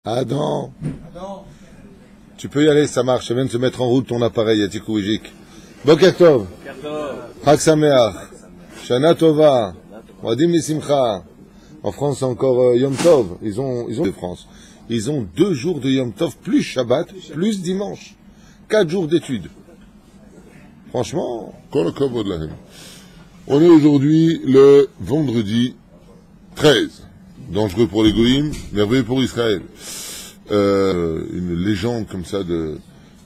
Adam, tu peux y aller, ça marche. Je viens de se mettre en route ton appareil, Yatikou Wijik. Boker Tov, Chag Sameach, Shana Tova, Moadim Nisimcha. En France, c'est encore Yom Tov. Ils ont de France. Ils ont 2 jours de Yom Tov, plus Shabbat, plus dimanche. 4 jours d'études. Franchement, on est aujourd'hui le vendredi 13. Dangereux pour les goïms, merveilleux pour Israël. Une légende comme ça de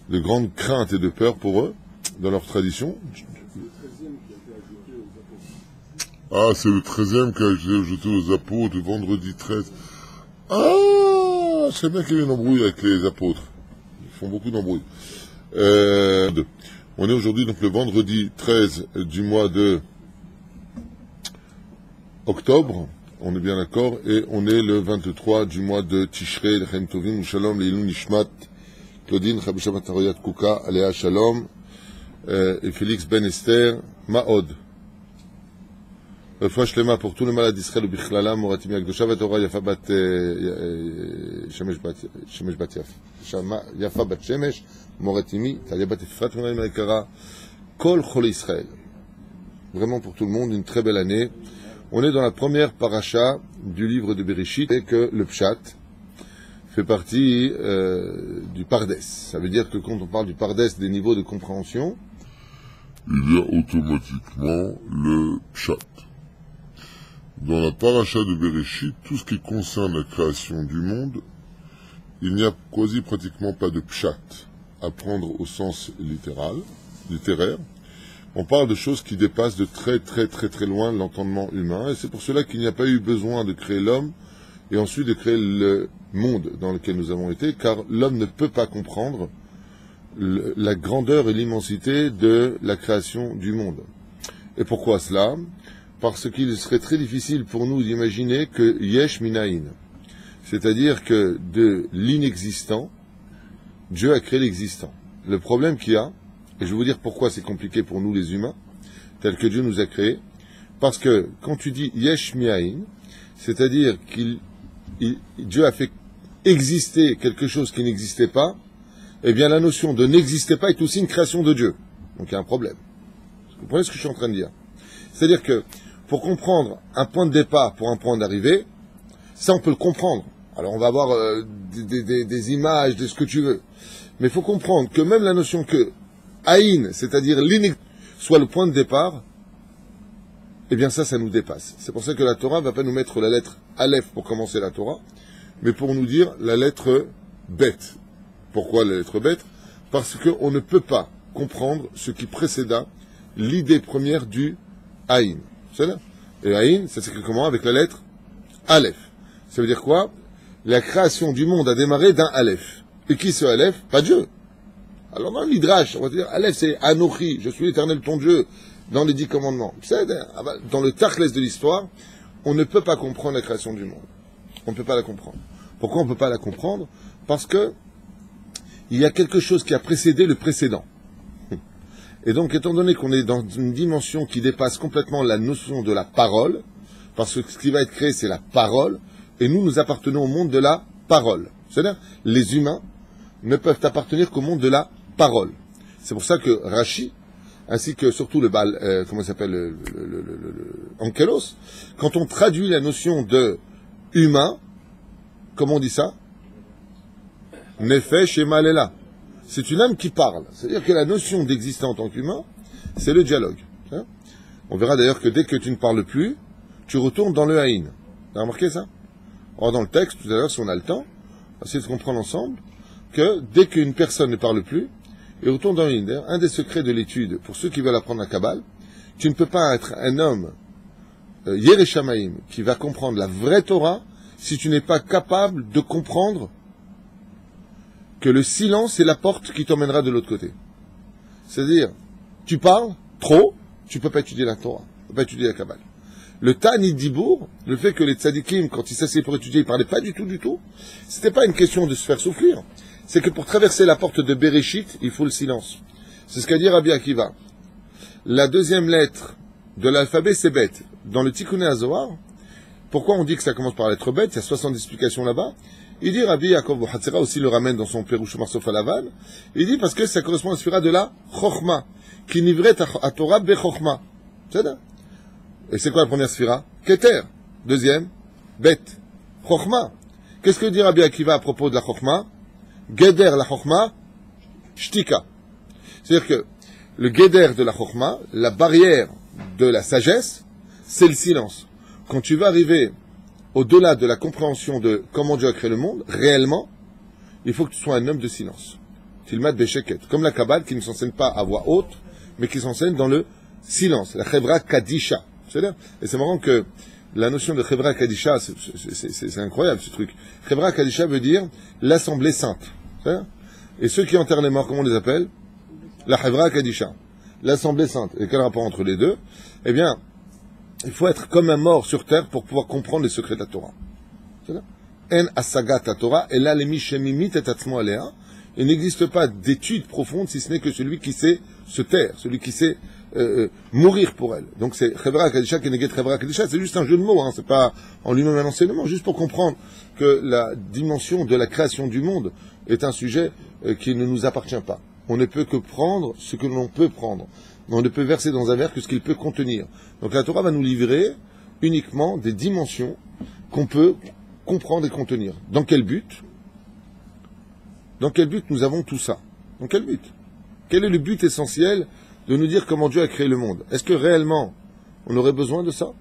grande crainte et de peur pour eux, dans leur tradition. Ah, c'est le 13e qui a été ajouté aux apôtres, le vendredi 13. Ah, c'est bien qu'il y ait une embrouille avec les apôtres. Ils font beaucoup d'embrouilles. On est aujourd'hui donc le vendredi 13 du mois de octobre. On est bien d'accord, et on est le 23 du mois de Tishrei, Lechem Tovim, Shalom, Leilun Nishmat, Claudine, Chabishabat Taroyat Kuka, Aléa Shalom, et Félix Ben Esther, Maod. Refouach Shlema pour tous les malades d'Israël, Bichlala, Moratim Yakdosha, Vatorah, Yafa Bat Shemesh Bat Yafa Bat Shemesh, Moratimi, Talia Bat Efrat, Menaim Alekara, Kol Chol Israël. Vraiment pour tout le monde, une très belle année. On est dans la première paracha du livre de Bereshit, et que le Pshat fait partie du Pardes. Ça veut dire que quand on parle du Pardes, des niveaux de compréhension, il y a automatiquement le Pshat. Dans la paracha de Bereshit, tout ce qui concerne la création du monde, il n'y a quasi pratiquement pas de Pshat à prendre au sens littéraire. On parle de choses qui dépassent de très loin l'entendement humain, et c'est pour cela qu'il n'y a pas eu besoin de créer l'homme, et ensuite de créer le monde dans lequel nous avons été, car l'homme ne peut pas comprendre la grandeur et l'immensité de la création du monde. Et pourquoi cela? Parce qu'il serait très difficile pour nous d'imaginer que Yesh Minaïn, c'est-à-dire que de l'inexistant, Dieu a créé l'existant. Le problème qu'il y a, et je vais vous dire pourquoi c'est compliqué pour nous les humains, tel que Dieu nous a créés, parce que quand tu dis Yesh Mi'ain, c'est-à-dire Dieu a fait exister quelque chose qui n'existait pas, eh bien la notion de n'exister pas est aussi une création de Dieu. Donc il y a un problème. Vous comprenez ce que je suis en train de dire? C'est-à-dire que pour comprendre un point de départ pour un point d'arrivée, ça on peut le comprendre. Alors on va avoir des images, de ce que tu veux. Mais il faut comprendre que même la notion que Aïn, c'est-à-dire soit le point de départ, eh bien ça nous dépasse. C'est pour ça que la Torah ne va pas nous mettre la lettre Aleph pour commencer la Torah, mais pour nous dire la lettre Bet. Pourquoi la lettre Bet? Parce qu'on ne peut pas comprendre ce qui précéda l'idée première du Aïn. C'est là. Et Aïn, ça s'écrit comment? Avec la lettre Aleph. Ça veut dire quoi? La création du monde a démarré d'un Aleph. Et qui ce Aleph? Pas Dieu. Alors dans le Midrash, on va dire, Aleph c'est Anochi, je suis l'éternel ton Dieu, dans les 10 commandements. Dans le Tachles de l'histoire, on ne peut pas comprendre la création du monde. On ne peut pas la comprendre. Pourquoi on ne peut pas la comprendre? Parce que il y a quelque chose qui a précédé le précédent. Et donc, étant donné qu'on est dans une dimension qui dépasse complètement la notion de la parole, parce que ce qui va être créé, c'est la parole, et nous appartenons au monde de la parole. C'est-à-dire, les humains ne peuvent appartenir qu'au monde de la parole. C'est pour ça que Rashi, ainsi que surtout le Baal, comment il s'appelle, le Ankelos, quand on traduit la notion de humain, comment on dit ça? Nefesh et Malela. C'est une âme qui parle. C'est-à-dire que la notion d'exister en tant qu'humain, c'est le dialogue. Hein? On verra d'ailleurs que dès que tu ne parles plus, tu retournes dans le Haïn. Tu as remarqué ça? Or, dans le texte, tout à l'heure, si on a le temps, on va essayer de comprendre ensemble que dès qu'une personne ne parle plus, et retourne dans l'Inder, un des secrets de l'étude, pour ceux qui veulent apprendre la Kabbale, tu ne peux pas être un homme, Yereshamaim, qui va comprendre la vraie Torah, si tu n'es pas capable de comprendre que le silence est la porte qui t'emmènera de l'autre côté. C'est-à-dire, tu parles trop, tu peux pas étudier la Torah, tu peux pas étudier la Kabbale. Le Ta'anit Dibour, le fait que les tzadikim, quand ils s'asseyaient pour étudier, ils parlaient pas du tout, c'était pas une question de se faire souffrir. C'est que pour traverser la porte de Bereshit, il faut le silence. C'est ce qu'a dit Rabbi Akiva. La deuxième lettre de l'alphabet, c'est Bet. Dans le Tikkuné HaZohar, pourquoi on dit que ça commence par la lettre Bet? Il y a 70 explications là-bas. Il dit, Rabbi Yaakov Hatzera aussi le ramène dans son Pérouche Marsof Alavan, il dit parce que ça correspond à la sphira de la Chochma, qui nivrait à Torah be Chochma. C'est ça. Et c'est quoi la première sphira? Keter. Deuxième, Bet. Chochma. Qu'est-ce que dit Rabbi Akiva à propos de la Chochma? Geder la Chochma, Shtika. C'est-à-dire que le Geder de la Chochma, la barrière de la sagesse, c'est le silence. Quand tu vas arriver au-delà de la compréhension de comment Dieu a créé le monde, réellement, il faut que tu sois un homme de silence. Tilmat Besheket. Comme la Kabbale qui ne s'enseigne pas à voix haute, mais qui s'enseigne dans le silence. La Chevra Kadisha. C'est-à-dire, et c'est marrant que la notion de Chevra Kadisha, c'est incroyable ce truc. Chevra Kadisha veut dire l'assemblée sainte. C'est-à-dire, et ceux qui enterrent les morts, comment on les appelle? La Chevra Kadisha. L'assemblée sainte. Et quel rapport entre les deux? Eh bien, il faut être comme un mort sur terre pour pouvoir comprendre les secrets de la Torah. En asagat la Torah, et là, les mishemimit et atzmo alea. Il n'existe pas d'étude profonde si ce n'est que celui qui sait se taire, celui qui sait mourir pour elle. Donc c'est Chevra Kadisha qui négué Chevra Kadisha, c'est juste un jeu de mots, hein, c'est pas en lui-même un enseignement, juste pour comprendre que la dimension de la création du monde est un sujet qui ne nous appartient pas. On ne peut que prendre ce que l'on peut prendre. On ne peut verser dans un verre que ce qu'il peut contenir. Donc la Torah va nous livrer uniquement des dimensions qu'on peut comprendre et contenir. Dans quel but? Dans quel but nous avons tout ça? Dans quel but? Quel est le but essentiel de nous dire comment Dieu a créé le monde? Est-ce que réellement on aurait besoin de ça?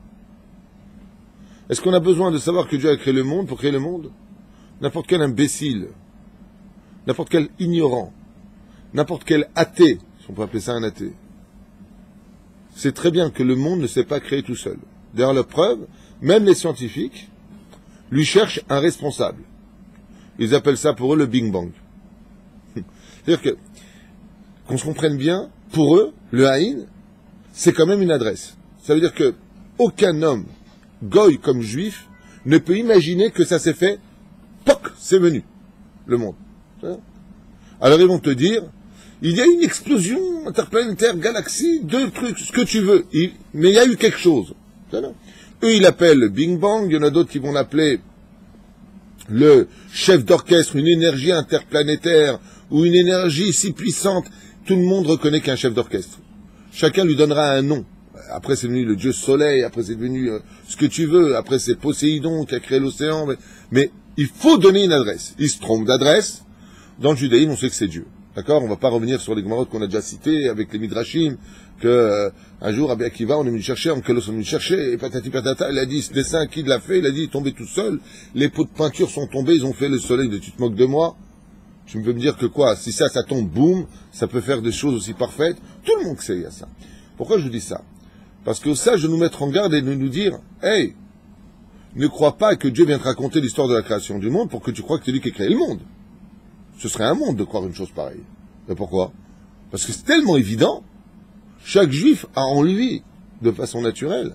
Est-ce qu'on a besoin de savoir que Dieu a créé le monde pour créer le monde? N'importe quel imbécile, n'importe quel ignorant, n'importe quel athée, si on peut appeler ça un athée, c'est très bien que le monde ne s'est pas créé tout seul. D'ailleurs, la preuve, même les scientifiques lui cherchent un responsable. Ils appellent ça pour eux le Big Bang. C'est-à-dire qu'on se comprenne bien, pour eux, le Haïn, c'est quand même une adresse. Ça veut dire que aucun homme, goy comme juif, ne peut imaginer que ça s'est fait, poc, c'est venu, le monde. Alors ils vont te dire, il y a une explosion interplanétaire, galaxie, deux trucs, ce que tu veux. Mais il y a eu quelque chose. Eux, ils l'appellent le Big Bang. Il y en a d'autres qui vont l'appeler le chef d'orchestre, une énergie interplanétaire ou une énergie si puissante. Tout le monde reconnaît qu'un chef d'orchestre. Chacun lui donnera un nom. Après, c'est devenu le dieu soleil. Après, c'est devenu ce que tu veux. Après, c'est Poséidon qui a créé l'océan. Mais il faut donner une adresse. Il se trompe d'adresse. Dans le judaïsme, on sait que c'est Dieu. D'accord? On va pas revenir sur les Gemarotes qu'on a déjà cités avec les Midrashim, un jour, Rabbi Akiva, on est venu chercher, en Kelos, on est venu chercher, et patati patata, il a dit, ce dessin, qui l'a fait? Il a dit, il est tombé tout seul, les pots de peinture sont tombés, ils ont fait le soleil, tu te moques de moi? Tu veux me dire que quoi? Si ça tombe, boum, ça peut faire des choses aussi parfaites? Tout le monde sait, il y a ça. Pourquoi je vous dis ça? Parce que ça, je veux nous mettre en garde et de nous dire, hey, ne crois pas que Dieu vient te raconter l'histoire de la création du monde pour que tu crois que c'est lui qui a créé le monde. Ce serait un monde de croire une chose pareille. Et pourquoi? Parce que c'est tellement évident. Chaque juif a en lui, de façon naturelle,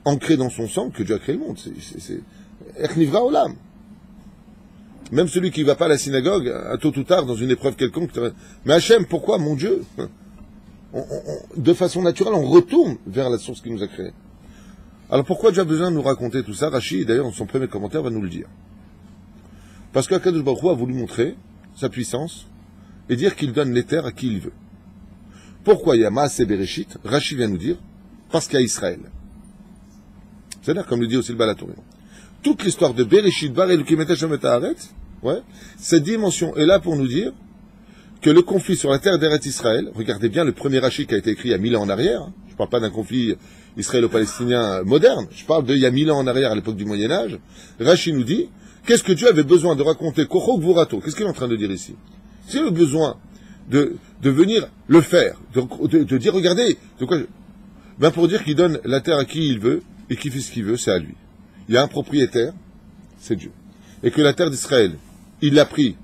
ancré dans son sang, que Dieu a créé le monde. C'est Echnivra Olam. Même celui qui ne va pas à la synagogue, à tôt ou tard, dans une épreuve quelconque, mais Hachem, pourquoi, mon Dieu? De façon naturelle, on retourne vers la source qui nous a créés. Alors pourquoi Dieu a besoin de nous raconter tout ça? Rashi, d'ailleurs, dans son premier commentaire, va nous le dire. Parce qu'Akadosh Baruch Hu a voulu montrer sa puissance et dire qu'il donne les terres à qui il veut. Pourquoi il y a Maaseh Bereshit? Rashi vient nous dire, parce qu'il y a Israël. C'est-à-dire, comme le dit aussi le Balatorion. Toute l'histoire de Bereshit, Bar Elokim et Hashem et Haaretz, cette dimension est là pour nous dire que le conflit sur la terre d'Eretz Israël, regardez bien le premier Rashi qui a été écrit il y a 1000 ans en arrière, je ne parle pas d'un conflit israélo-palestinien moderne, je parle d'il y a 1000 ans en arrière, à l'époque du Moyen-Âge. Rashi nous dit, qu'est-ce que Dieu avait besoin de raconter Kochok Vurato? Qu'est-ce qu'il est en train de dire ici? S'il avait besoin de venir le faire, de dire, regardez, de quoi pour dire qu'il donne la terre à qui il veut, et qui fait ce qu'il veut, c'est à lui. Il y a un propriétaire, c'est Dieu. Et que la terre d'Israël, il l'a pris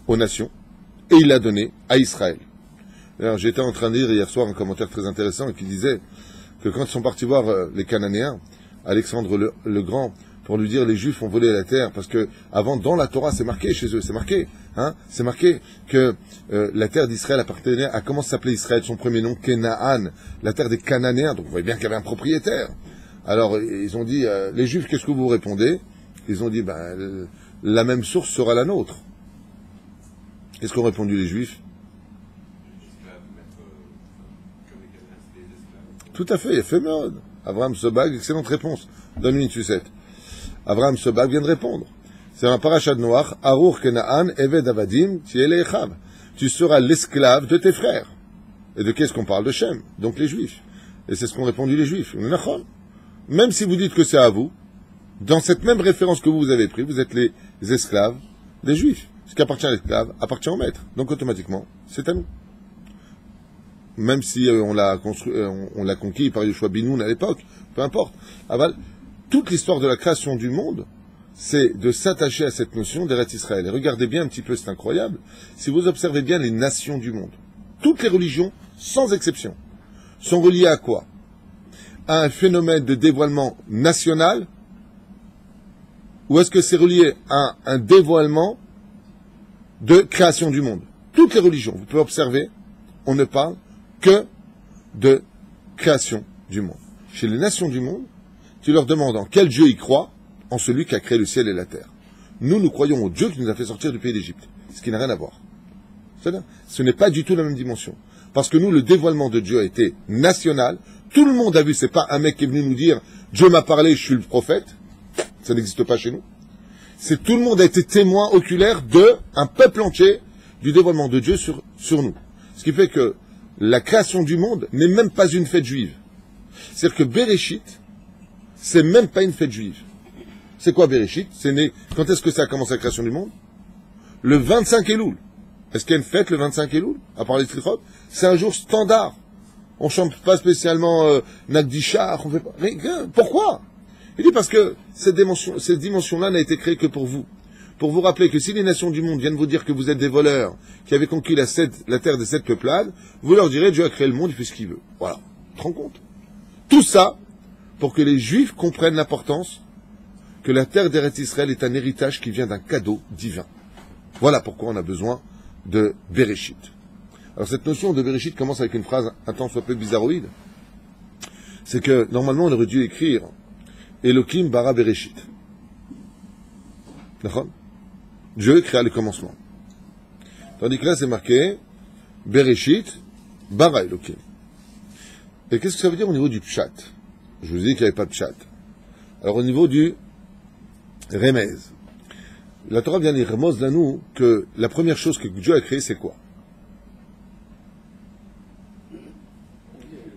aux nations, et il l'a donné à Israël. Alors, j'étais en train de lire hier soir un commentaire très intéressant qui disait que quand ils sont partis voir les Cananéens, Alexandre le Grand, pour lui dire les Juifs ont volé la terre, parce que avant, dans la Torah, c'est marqué chez eux, c'est marqué que la terre d'Israël appartenait à, comment s'appelait Israël, son premier nom, Kenaan, la terre des Cananéens, donc vous voyez bien qu'il y avait un propriétaire. Alors, ils ont dit, les Juifs, qu'est-ce que vous répondez? Ils ont dit, la même source sera la nôtre. Qu'est-ce qu'ont répondu les Juifs? Tout à fait, il a fait mode. Abraham Sobag, excellente réponse. Donne-lui une sucette. Abraham Sobag vient de répondre. C'est un parachat de Noach, Arur Kenaan, Eved Avadim, Tiele Echam. Tu seras l'esclave de tes frères. Et de qu'est-ce qu'on parle? De Shem, donc les Juifs. Et c'est ce qu'ont répondu les Juifs. Même si vous dites que c'est à vous, dans cette même référence que vous avez pris, vous êtes les esclaves des Juifs. Ce qui appartient à l'esclave appartient au maître. Donc automatiquement, c'est à nous. Même si on l'a conquis par Yoshua Binoun à l'époque, peu importe. Aval, toute l'histoire de la création du monde, c'est de s'attacher à cette notion d'Eretz Israël. Et regardez bien un petit peu, c'est incroyable, si vous observez bien les nations du monde, toutes les religions, sans exception, sont reliées à quoi? À un phénomène de dévoilement national, ou est-ce que c'est relié à un dévoilement de création du monde? Toutes les religions, vous pouvez observer, on ne parle que de création du monde. Chez les nations du monde, tu leur demandes en quel Dieu ils croient, en celui qui a créé le ciel et la terre. Nous croyons au Dieu qui nous a fait sortir du pays d'Égypte, ce qui n'a rien à voir. C'est-à-dire, ce n'est pas du tout la même dimension. Parce que nous, le dévoilement de Dieu a été national, tout le monde a vu, c'est pas un mec qui est venu nous dire « Dieu m'a parlé, je suis le prophète », ça n'existe pas chez nous. C'est tout le monde a été témoin oculaire d'un peuple entier du dévoilement de Dieu sur nous. Ce qui fait que la création du monde n'est même pas une fête juive. C'est-à-dire que Bereshit, c'est même pas une fête juive. C'est quoi Bereshit? C'est né. Quand est-ce que ça a commencé la création du monde? Le 25 Elul. Est-ce qu'il y a une fête le 25 Elul? À part les Trichot? C'est un jour standard. On chante pas spécialement Nagdishar, on fait pas. Mais pourquoi? Il dit parce que cette dimension-là n'a été créée que pour vous. Pour vous rappeler que si les nations du monde viennent vous dire que vous êtes des voleurs, qui avaient conquis la terre des 7 peuplades, vous leur direz Dieu a créé le monde, il fait ce qu'il veut. Voilà. Tu te rends compte? Tout ça pour que les Juifs comprennent l'importance que la terre d'Eretz Israël est un héritage qui vient d'un cadeau divin. Voilà pourquoi on a besoin de Bereshit. Alors cette notion de Bereshit commence avec une phrase un tant soit peu bizarroïde. C'est que normalement on aurait dû écrire Elohim bara Bereshit. D'accord? Dieu créa le commencement. Tandis que là c'est marqué Bereshit bara Elohim. Et qu'est-ce que ça veut dire au niveau du pshat? Je vous ai dit qu'il n'y avait pas de pshat. Alors au niveau du remez, la Torah vient dire remez là nous que la première chose que Dieu a créée c'est quoi?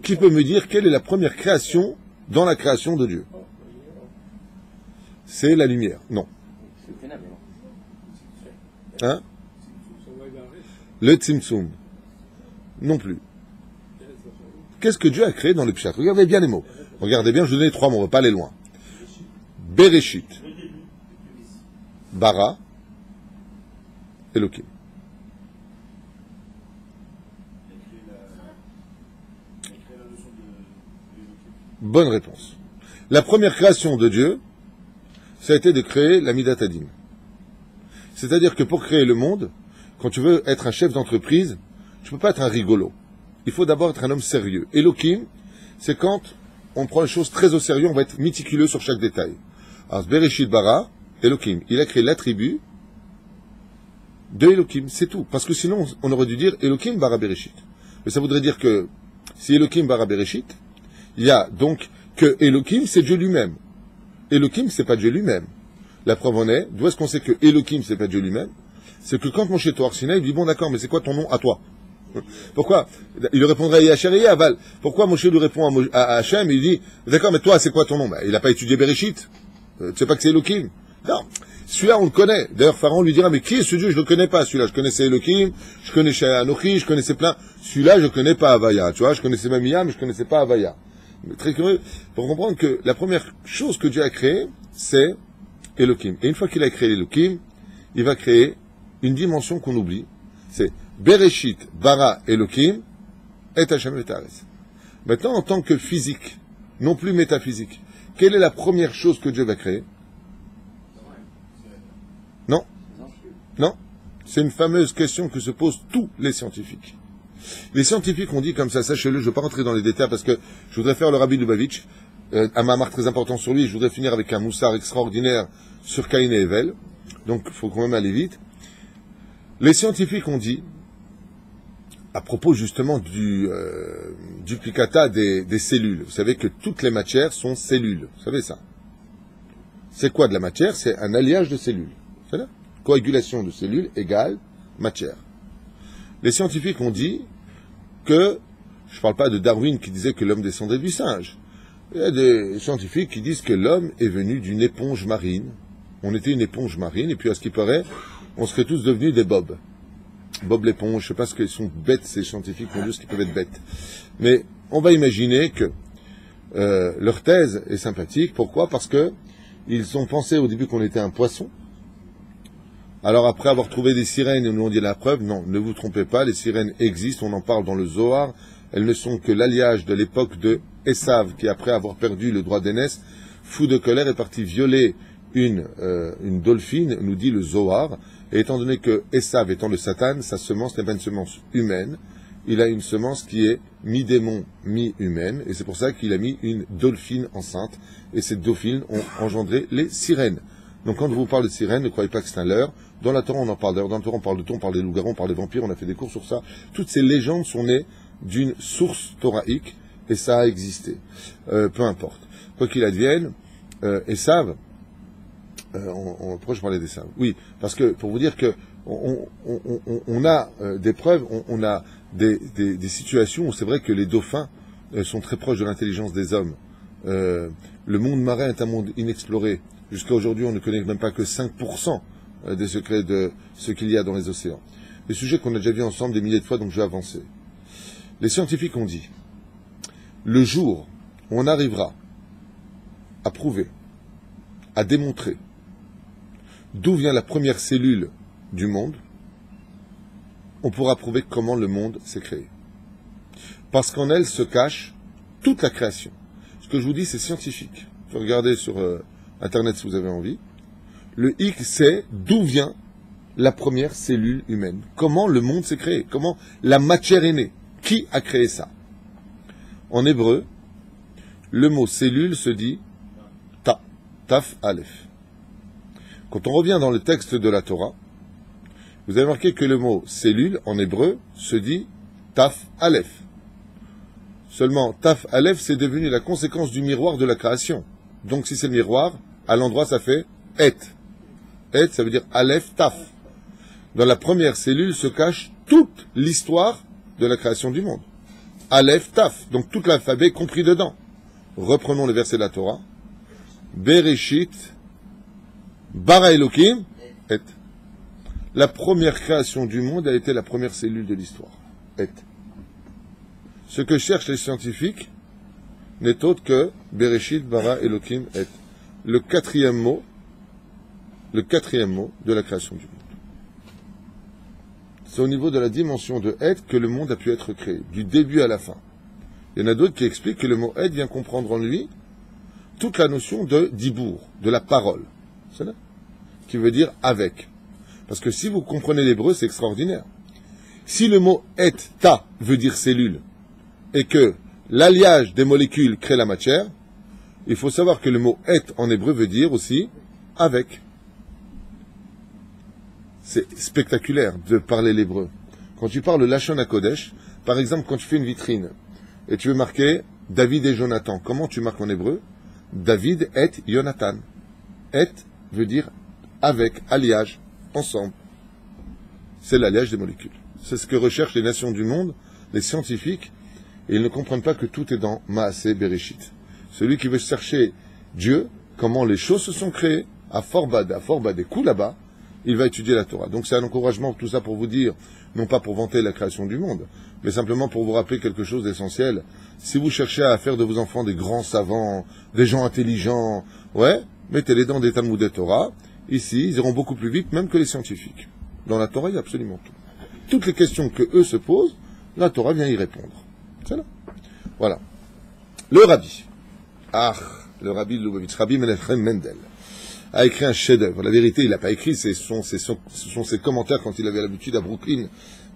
Qui peut me dire quelle est la première création dans la création de Dieu? C'est la lumière. Non. Hein? Le tzimtzum. Non plus. Qu'est-ce que Dieu a créé dans le pshat? Regardez bien les mots. Regardez bien, je vous donne 3 mots, on ne va pas aller loin. Bereshit, bara, Elohim. Bonne réponse. La première création de Dieu, ça a été de créer la Midat Hadin. C'est-à-dire que pour créer le monde, quand tu veux être un chef d'entreprise, tu ne peux pas être un rigolo. Il faut d'abord être un homme sérieux. Elohim, c'est quand on prend les choses très au sérieux, on va être méticuleux sur chaque détail. Alors, Bereshit bara, Elohim. Il a créé l'attribut de Elohim, c'est tout. Parce que sinon, on aurait dû dire Elohim bara Bereshit. Mais ça voudrait dire que si Elohim bara Bereshit, il y a donc que Elohim, c'est Dieu lui-même. Elohim, c'est pas Dieu lui-même. La preuve en est, d'où est-ce qu'on sait que Elohim, c'est pas Dieu lui-même? C'est que quand Moshe Torah Sinaï, il dit, bon d'accord, mais c'est quoi ton nom à toi? Pourquoi? Il lui répondrait Yachar et Yaval. Pourquoi Moshe lui répond à Hachem, il dit, d'accord, mais toi, c'est quoi ton nom? Il n'a pas étudié Bereshit. Tu sais pas que c'est Elohim? Non. Celui-là, on le connaît. D'ailleurs, Pharaon lui dira, mais qui est ce Dieu? Je le connais pas. Celui-là, je connaissais Elohim, je connaissais Anochi, je connaissais plein. Celui-là, je connais pas Havaya. Tu vois, je connaissais Mamia, mais je connaissais pas Havaya. Mais très curieux, pour comprendre que la première chose que Dieu a créée, c'est Elohim. Et une fois qu'il a créé Elohim, il va créer une dimension qu'on oublie. C'est Bereshit, bara, Elohim, et Hashem et Tares. Maintenant, en tant que physique, non plus métaphysique, quelle est la première chose que Dieu va créer? Non. Non. C'est une fameuse question que se posent tous les scientifiques. Les scientifiques ont dit comme ça, sachez-le, je ne vais pas rentrer dans les détails parce que je voudrais faire le Rabbi Lubavitch, un mamar très important sur lui, je voudrais finir avec un moussard extraordinaire sur Caïn et Evel. Donc, il faut quand même aller vite. Les scientifiques ont dit, à propos justement du duplicata des cellules, vous savez que toutes les matières sont cellules, vous savez ça. C'est quoi de la matière? C'est un alliage de cellules. C'est là. Coagulation de cellules égale matière. Les scientifiques ont dit que, je ne parle pas de Darwin qui disait que l'homme descendait du singe. Il y a des scientifiques qui disent que l'homme est venu d'une éponge marine. On était une éponge marine, et puis à ce qui paraît, on serait tous devenus des Bob. Bob l'éponge, je ne sais pas ce qu'ils sont bêtes, ces scientifiques, mon Dieu, ce qu'ils peuvent être bêtes. Mais on va imaginer que leur thèse est sympathique. Pourquoi? Parce que ils ont pensé au début qu'on était un poisson. Alors après avoir trouvé des sirènes, ils nous ont dit la preuve, non, ne vous trompez pas, les sirènes existent, on en parle dans le Zohar, elles ne sont que l'alliage de l'époque de Esav, qui après avoir perdu le droit d'aînesse, fou de colère, est parti violer une dolphine, nous dit le Zohar, et étant donné que Esav étant le Satan, sa semence n'est pas une semence humaine, il a une semence qui est mi-démon, mi-humaine, et c'est pour ça qu'il a mis une dolphine enceinte, et ces dauphines ont engendré les sirènes. Donc quand je vous parle de sirènes, ne croyez pas que c'est un leurre. Dans la Torah, on en parle. D'ailleurs, dans la Torah, on parle de thon, on parle des loups-garous, on parle des vampires, on a fait des cours sur ça. Toutes ces légendes sont nées d'une source thoraïque, et ça a existé. Peu importe. Quoi qu'il advienne, Esav, pourquoi je parlais d'Esav? Oui, parce que, pour vous dire que on a des preuves, on a des situations où c'est vrai que les dauphins sont très proches de l'intelligence des hommes. Le monde marin est un monde inexploré. Jusqu'à aujourd'hui, on ne connaît même pas que 5% des secrets de ce qu'il y a dans les océans. Des sujets qu'on a déjà vus ensemble des milliers de fois, donc je vais avancer. Les scientifiques ont dit, le jour où on arrivera à prouver, à démontrer d'où vient la première cellule du monde, on pourra prouver comment le monde s'est créé. Parce qu'en elle se cache toute la création. Ce que je vous dis, c'est scientifique. Vous pouvez regarder sur Internet si vous avez envie. Le X, c'est d'où vient la première cellule humaine. Comment le monde s'est créé. Comment la matière est née. Qui a créé ça? En hébreu, le mot cellule se dit ta, taf, aleph. Quand on revient dans le texte de la Torah, vous avez remarqué que le mot cellule, en hébreu, se dit taf, aleph. Seulement, taf, aleph, c'est devenu la conséquence du miroir de la création. Donc si c'est le miroir, à l'endroit ça fait et. Et, ça veut dire aleph, taf. Dans la première cellule se cache toute l'histoire de la création du monde. Aleph, taf. Donc tout l'alphabet compris dedans. Reprenons les versets de la Torah. Bereshit, bara Elohim, et. La première création du monde a été la première cellule de l'histoire. Et. Ce que cherchent les scientifiques n'est autre que Bereshit, bara Elohim, et. Le quatrième mot de la création du monde. C'est au niveau de la dimension de et que le monde a pu être créé, du début à la fin. Il y en a d'autres qui expliquent que le mot et vient comprendre en lui toute la notion de dibour, de la parole. C'est là, qui veut dire avec. Parce que si vous comprenez l'hébreu, c'est extraordinaire. Si le mot et, ta, veut dire cellule, et que l'alliage des molécules crée la matière, il faut savoir que le mot et en hébreu veut dire aussi avec. C'est spectaculaire de parler l'hébreu. Quand tu parles le Lachon HaKodesh, par exemple, quand tu fais une vitrine, et tu veux marquer David et Jonathan, comment tu marques en hébreu? David et Jonathan. Et veut dire avec, alliage, ensemble. C'est l'alliage des molécules. C'est ce que recherchent les nations du monde, les scientifiques, et ils ne comprennent pas que tout est dans Maaseh Bereshit. Celui qui veut chercher Dieu, comment les choses se sont créées, à Forbad, des coups là-bas, il va étudier la Torah. Donc c'est un encouragement, tout ça pour vous dire, non pas pour vanter la création du monde, mais simplement pour vous rappeler quelque chose d'essentiel. Si vous cherchez à faire de vos enfants des grands savants, des gens intelligents, ouais, mettez-les dans des Talmud de Torah. Ici, ils iront beaucoup plus vite, même que les scientifiques. Dans la Torah, il y a absolument tout. Toutes les questions que eux se posent, la Torah vient y répondre. C'est là. Voilà. Le rabbi. Le rabbi Lubavitch, Rabbi Menachem Mendel, a écrit un chef-d'œuvre. La vérité, il n'a pas écrit, ce sont ses commentaires quand il avait l'habitude à Brooklyn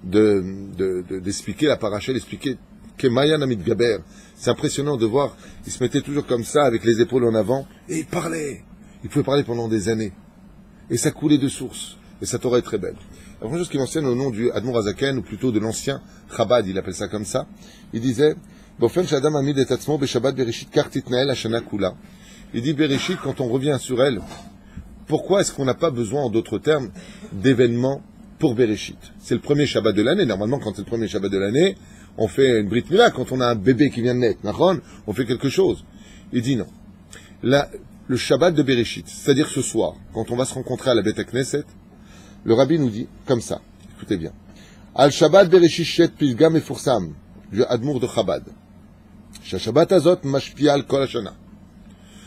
d'expliquer la paracha, d'expliquer Kemaya Namid Gaber. C'est impressionnant de voir, il se mettait toujours comme ça, avec les épaules en avant, et il parlait. Il pouvait parler pendant des années. et ça coulait de source. Et sa Torah est très belle. La première chose qu'il mentionne au nom du Admor Hazaken, ou plutôt de l'ancien Chabad, il appelle ça comme ça, il disait, il dit Bereshit, quand on revient sur elle, pourquoi est-ce qu'on n'a pas besoin, en d'autres termes, d'événements pour Bereshit? C'est le premier Shabbat de l'année. Normalement, quand c'est le premier Shabbat de l'année, on fait une Brit Mila. Quand on a un bébé qui vient de naître, on fait quelque chose. Il dit non. Le Shabbat de Bereshit, c'est-à-dire ce soir, quand on va se rencontrer à la Beth Knesset, le Rabbi nous dit comme ça. Écoutez bien. Al Shabbat Bereshit Shet Pilgam Efursam, le Admour de Chabad. Shabbat Azot Mashpial Kol Hashana.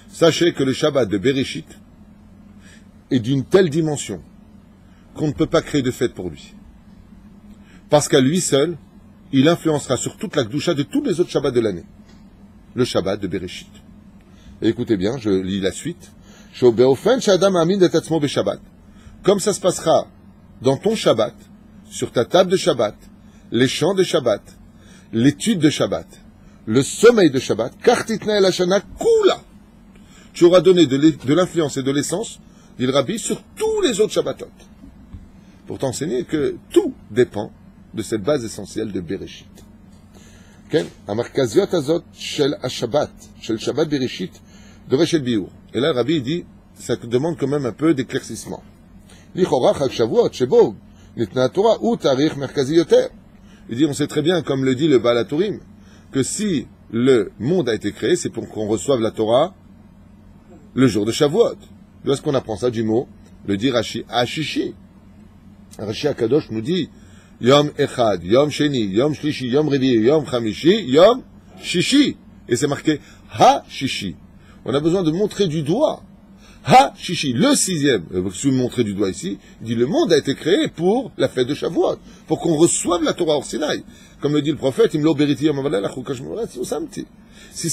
Sachez que le Shabbat de Bereshit est d'une telle dimension qu'on ne peut pas créer de fête pour lui. Parce qu'à lui seul, il influencera sur toute la Kedusha de tous les autres Shabbats de l'année. Le Shabbat de Bereshit. Et écoutez bien, je lis la suite. Comme ça se passera dans ton Shabbat, sur ta table de Shabbat, les chants de Shabbat, l'étude de Shabbat, le sommeil de Shabbat, Kartitna el Hashana Kula. Tu auras donné de l'influence et de l'essence, dit le Rabbi, sur tous les autres Shabbatot. Pour t'enseigner que tout dépend de cette base essentielle de Bereshit. Amarkaziot azot shel Shabbat, shel Shabbat Bereshit, de Reshel Biur. Et là, le Rabbi dit, ça demande quand même un peu d'éclaircissement. Lichora chag Shavuot shebo nitna Torah ou tarich merkazi yoter. Il dit, on sait très bien, comme le dit le Baal HaTurim, que si le monde a été créé, c'est pour qu'on reçoive la Torah le jour de Shavuot. D'où est-ce qu'on apprend ça du mot? Le dit Rashi, Ashishi. Rashi Akadosh nous dit, Yom Echad, Yom Sheni, Yom Shlishi, Yom Revi, Yom Chamishi, Yom Shishi. Et c'est marqué Ha-Shishi. On a besoin de montrer du doigt. Ha-Shishi, le sixième. Si vous me montrez du doigt ici, il dit le monde a été créé pour la fête de Shavuot, pour qu'on reçoive la Torah hors Sinaï. Comme le dit le prophète, si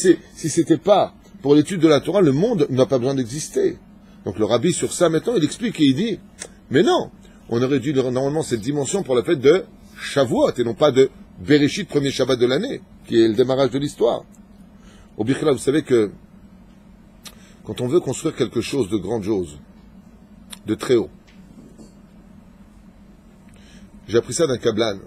c'était pas pour l'étude de la Torah, le monde n'a pas besoin d'exister. Donc le Rabbi sur ça maintenant, il explique et il dit, mais non, on aurait dû normalement cette dimension pour la fête de Shavuot et non pas de Bereshit, premier Shabbat de l'année, qui est le démarrage de l'histoire. Au Bichla, vous savez que quand on veut construire quelque chose de grandiose, de très haut, j'ai appris ça d'un Kablan.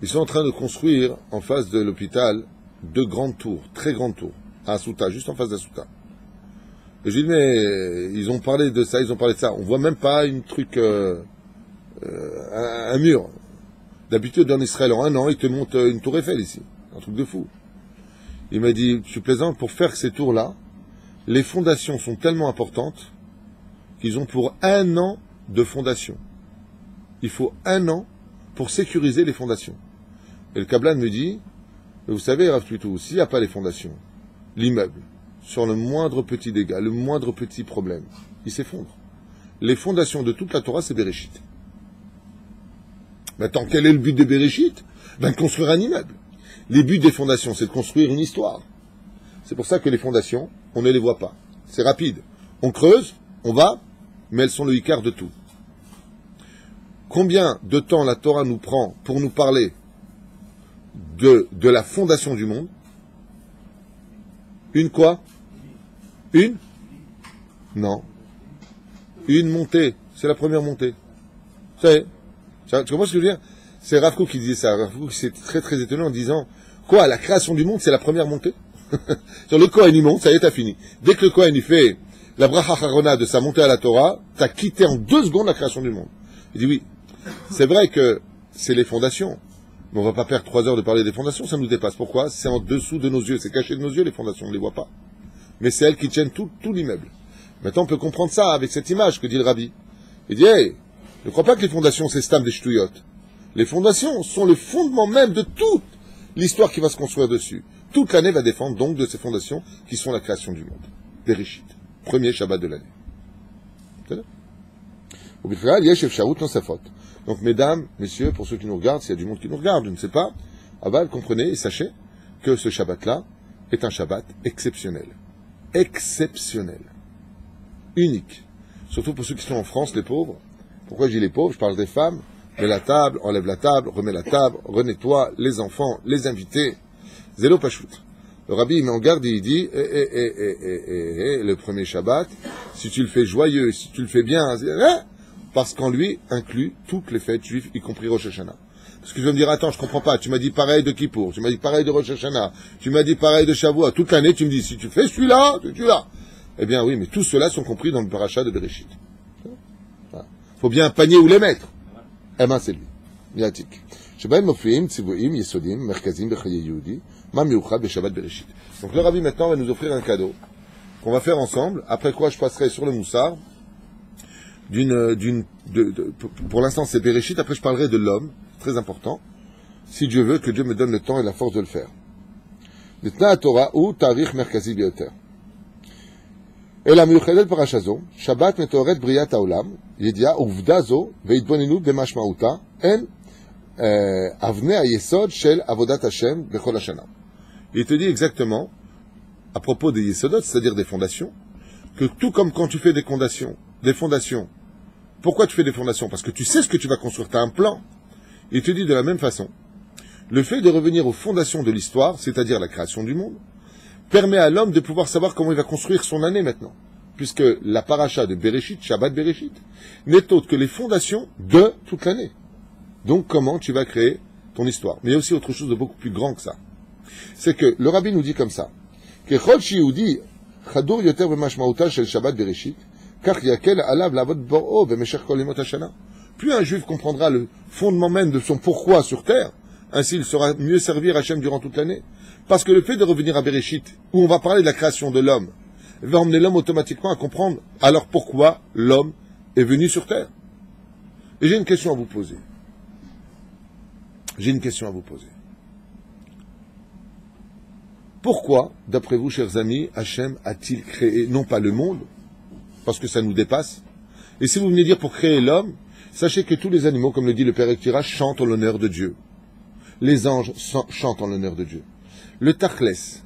Ils sont en train de construire en face de l'hôpital 2 grandes tours, très grandes tours, à Asuta, juste en face d'Asuta. Et j'ai dit, mais ils ont parlé de ça, ils ont parlé de ça. On voit même pas un mur. D'habitude, en Israël, en un an, ils te montent une tour Eiffel ici. Un truc de fou. Il m'a dit, je suis plaisant, pour faire ces tours-là, les fondations sont tellement importantes qu'ils ont pour 1 an de fondation. Il faut 1 an pour sécuriser les fondations. Et le Kablan me dit, vous savez, Rav Tuitou, s'il n'y a pas les fondations, l'immeuble, sur le moindre petit dégât, le moindre petit problème, il s'effondre. Les fondations de toute la Torah, c'est Bereshit. Maintenant, quel est le but de Bereshit? De construire un immeuble. Les buts des fondations, c'est de construire une histoire. C'est pour ça que les fondations, on ne les voit pas. C'est rapide. On creuse, on va, mais elles sont le Icar de tout. Combien de temps la Torah nous prend pour nous parler de la fondation du monde? Une quoi? Une? Non. Une montée. C'est la première montée. Vous savez? Tu comprends ce que je veux dire? C'est Rav Kook qui disait ça. Rav Kook, c'est très très étonnant en disant, quoi, la création du monde, c'est la première montée? Sur le Kohen, il monte, ça y est, t'as fini. Dès que le Kohen, il fait la bracha harona de sa montée à la Torah, t'as quitté en 2 secondes la création du monde. Il dit oui. C'est vrai que c'est les fondations. Mais on va pas perdre 3 heures de parler des fondations, ça nous dépasse. Pourquoi? C'est en dessous de nos yeux, c'est caché de nos yeux, les fondations, on ne les voit pas. Mais c'est elles qui tiennent tout l'immeuble. Maintenant, on peut comprendre ça avec cette image que dit le Rabbi. Il dit, hey, ne crois pas que les fondations, c'est Stam des Shtuyot. Les fondations sont le fondement même de toute l'histoire qui va se construire dessus. Toute l'année va défendre donc de ces fondations qui sont la création du monde. Bereshit. Premier Shabbat de l'année. Donc, mesdames, messieurs, pour ceux qui nous regardent, s'il y a du monde qui nous regarde, je ne sais pas, Aval, comprenez et sachez que ce Shabbat-là est un Shabbat exceptionnel. Exceptionnel. Unique. Surtout pour ceux qui sont en France, les pauvres. Pourquoi je dis les pauvres? Je parle des femmes. Mets la table, enlève la table, remets la table, renettoie, les enfants, les invités. Zélo Pachout. Le rabbi, il met en garde et il dit, le premier Shabbat, si tu le fais joyeux, si tu le fais bien, parce qu'en lui inclut toutes les fêtes juives, y compris Rosh Hashanah. Parce que je vais me dire, attends, je comprends pas, tu m'as dit pareil de Kippour, tu m'as dit pareil de Rosh Hashanah, tu m'as dit pareil de Shavuot, toute l'année tu me dis, si tu fais celui-là, celui-là. Eh bien oui, mais tous ceux-là sont compris dans le paracha de Bereshit. Voilà. Faut bien un panier où les mettre. Eh ben c'est lui. Miatik. שבהם מופיעים ציוויים יסודיים מרכזיים בחיי יהודי, מה מיוחד בשבת בראשית. Donc le rabbi maintenant va nous offrir un cadeau qu'on va faire ensemble, après quoi je passerai sur le moussard, pour l'instant c'est Bereshit, après je parlerai de l'homme, très important, si Dieu veut que Dieu me donne le temps et la force de le faire. נתנה התורה הוא תאריך מרכזי ביותר. אלא מיוחדת פרשה זו, שבת מתוארת בריאת העולם, ידיעה עובדה זו והתבוננות במשמעותה, הן אבני היסוד של עבודת השם בכל השנה. Il te dit exactement, à propos des yesodot, c'est-à-dire des fondations, que tout comme quand tu fais des fondations, pourquoi tu fais des fondations? Parce que tu sais ce que tu vas construire, tu as un plan. Il te dit de la même façon, le fait de revenir aux fondations de l'histoire, c'est-à-dire la création du monde, permet à l'homme de pouvoir savoir comment il va construire son année maintenant. Puisque la paracha de Bereshit, Shabbat Bereshit, n'est autre que les fondations de toute l'année. Donc comment tu vas créer ton histoire. Mais il y a aussi autre chose de beaucoup plus grand que ça. C'est que le rabbi nous dit comme ça, ככל שיהודי חדור יותר במשמעותה של שבת בראשית, כך יקל עליו לעבוד בוראו במשך כל ימות השנה. Plus un juif comprendra le fondement même de son pourquoi sur terre, ainsi il saura mieux servir Hachem durant toute l'année. Parce que le fait de revenir à Bereshit, où on va parler de la création de l'homme, va emmener l'homme automatiquement à comprendre alors pourquoi l'homme est venu sur terre. Et j'ai une question à vous poser. Pourquoi, d'après vous, chers amis, Hachem a-t-il créé, non pas le monde, parce que ça nous dépasse, et si vous venez dire pour créer l'homme, sachez que tous les animaux, comme le dit le Père Ektira, chantent en l'honneur de Dieu. Les anges chantent en l'honneur de Dieu. Le Tachlès,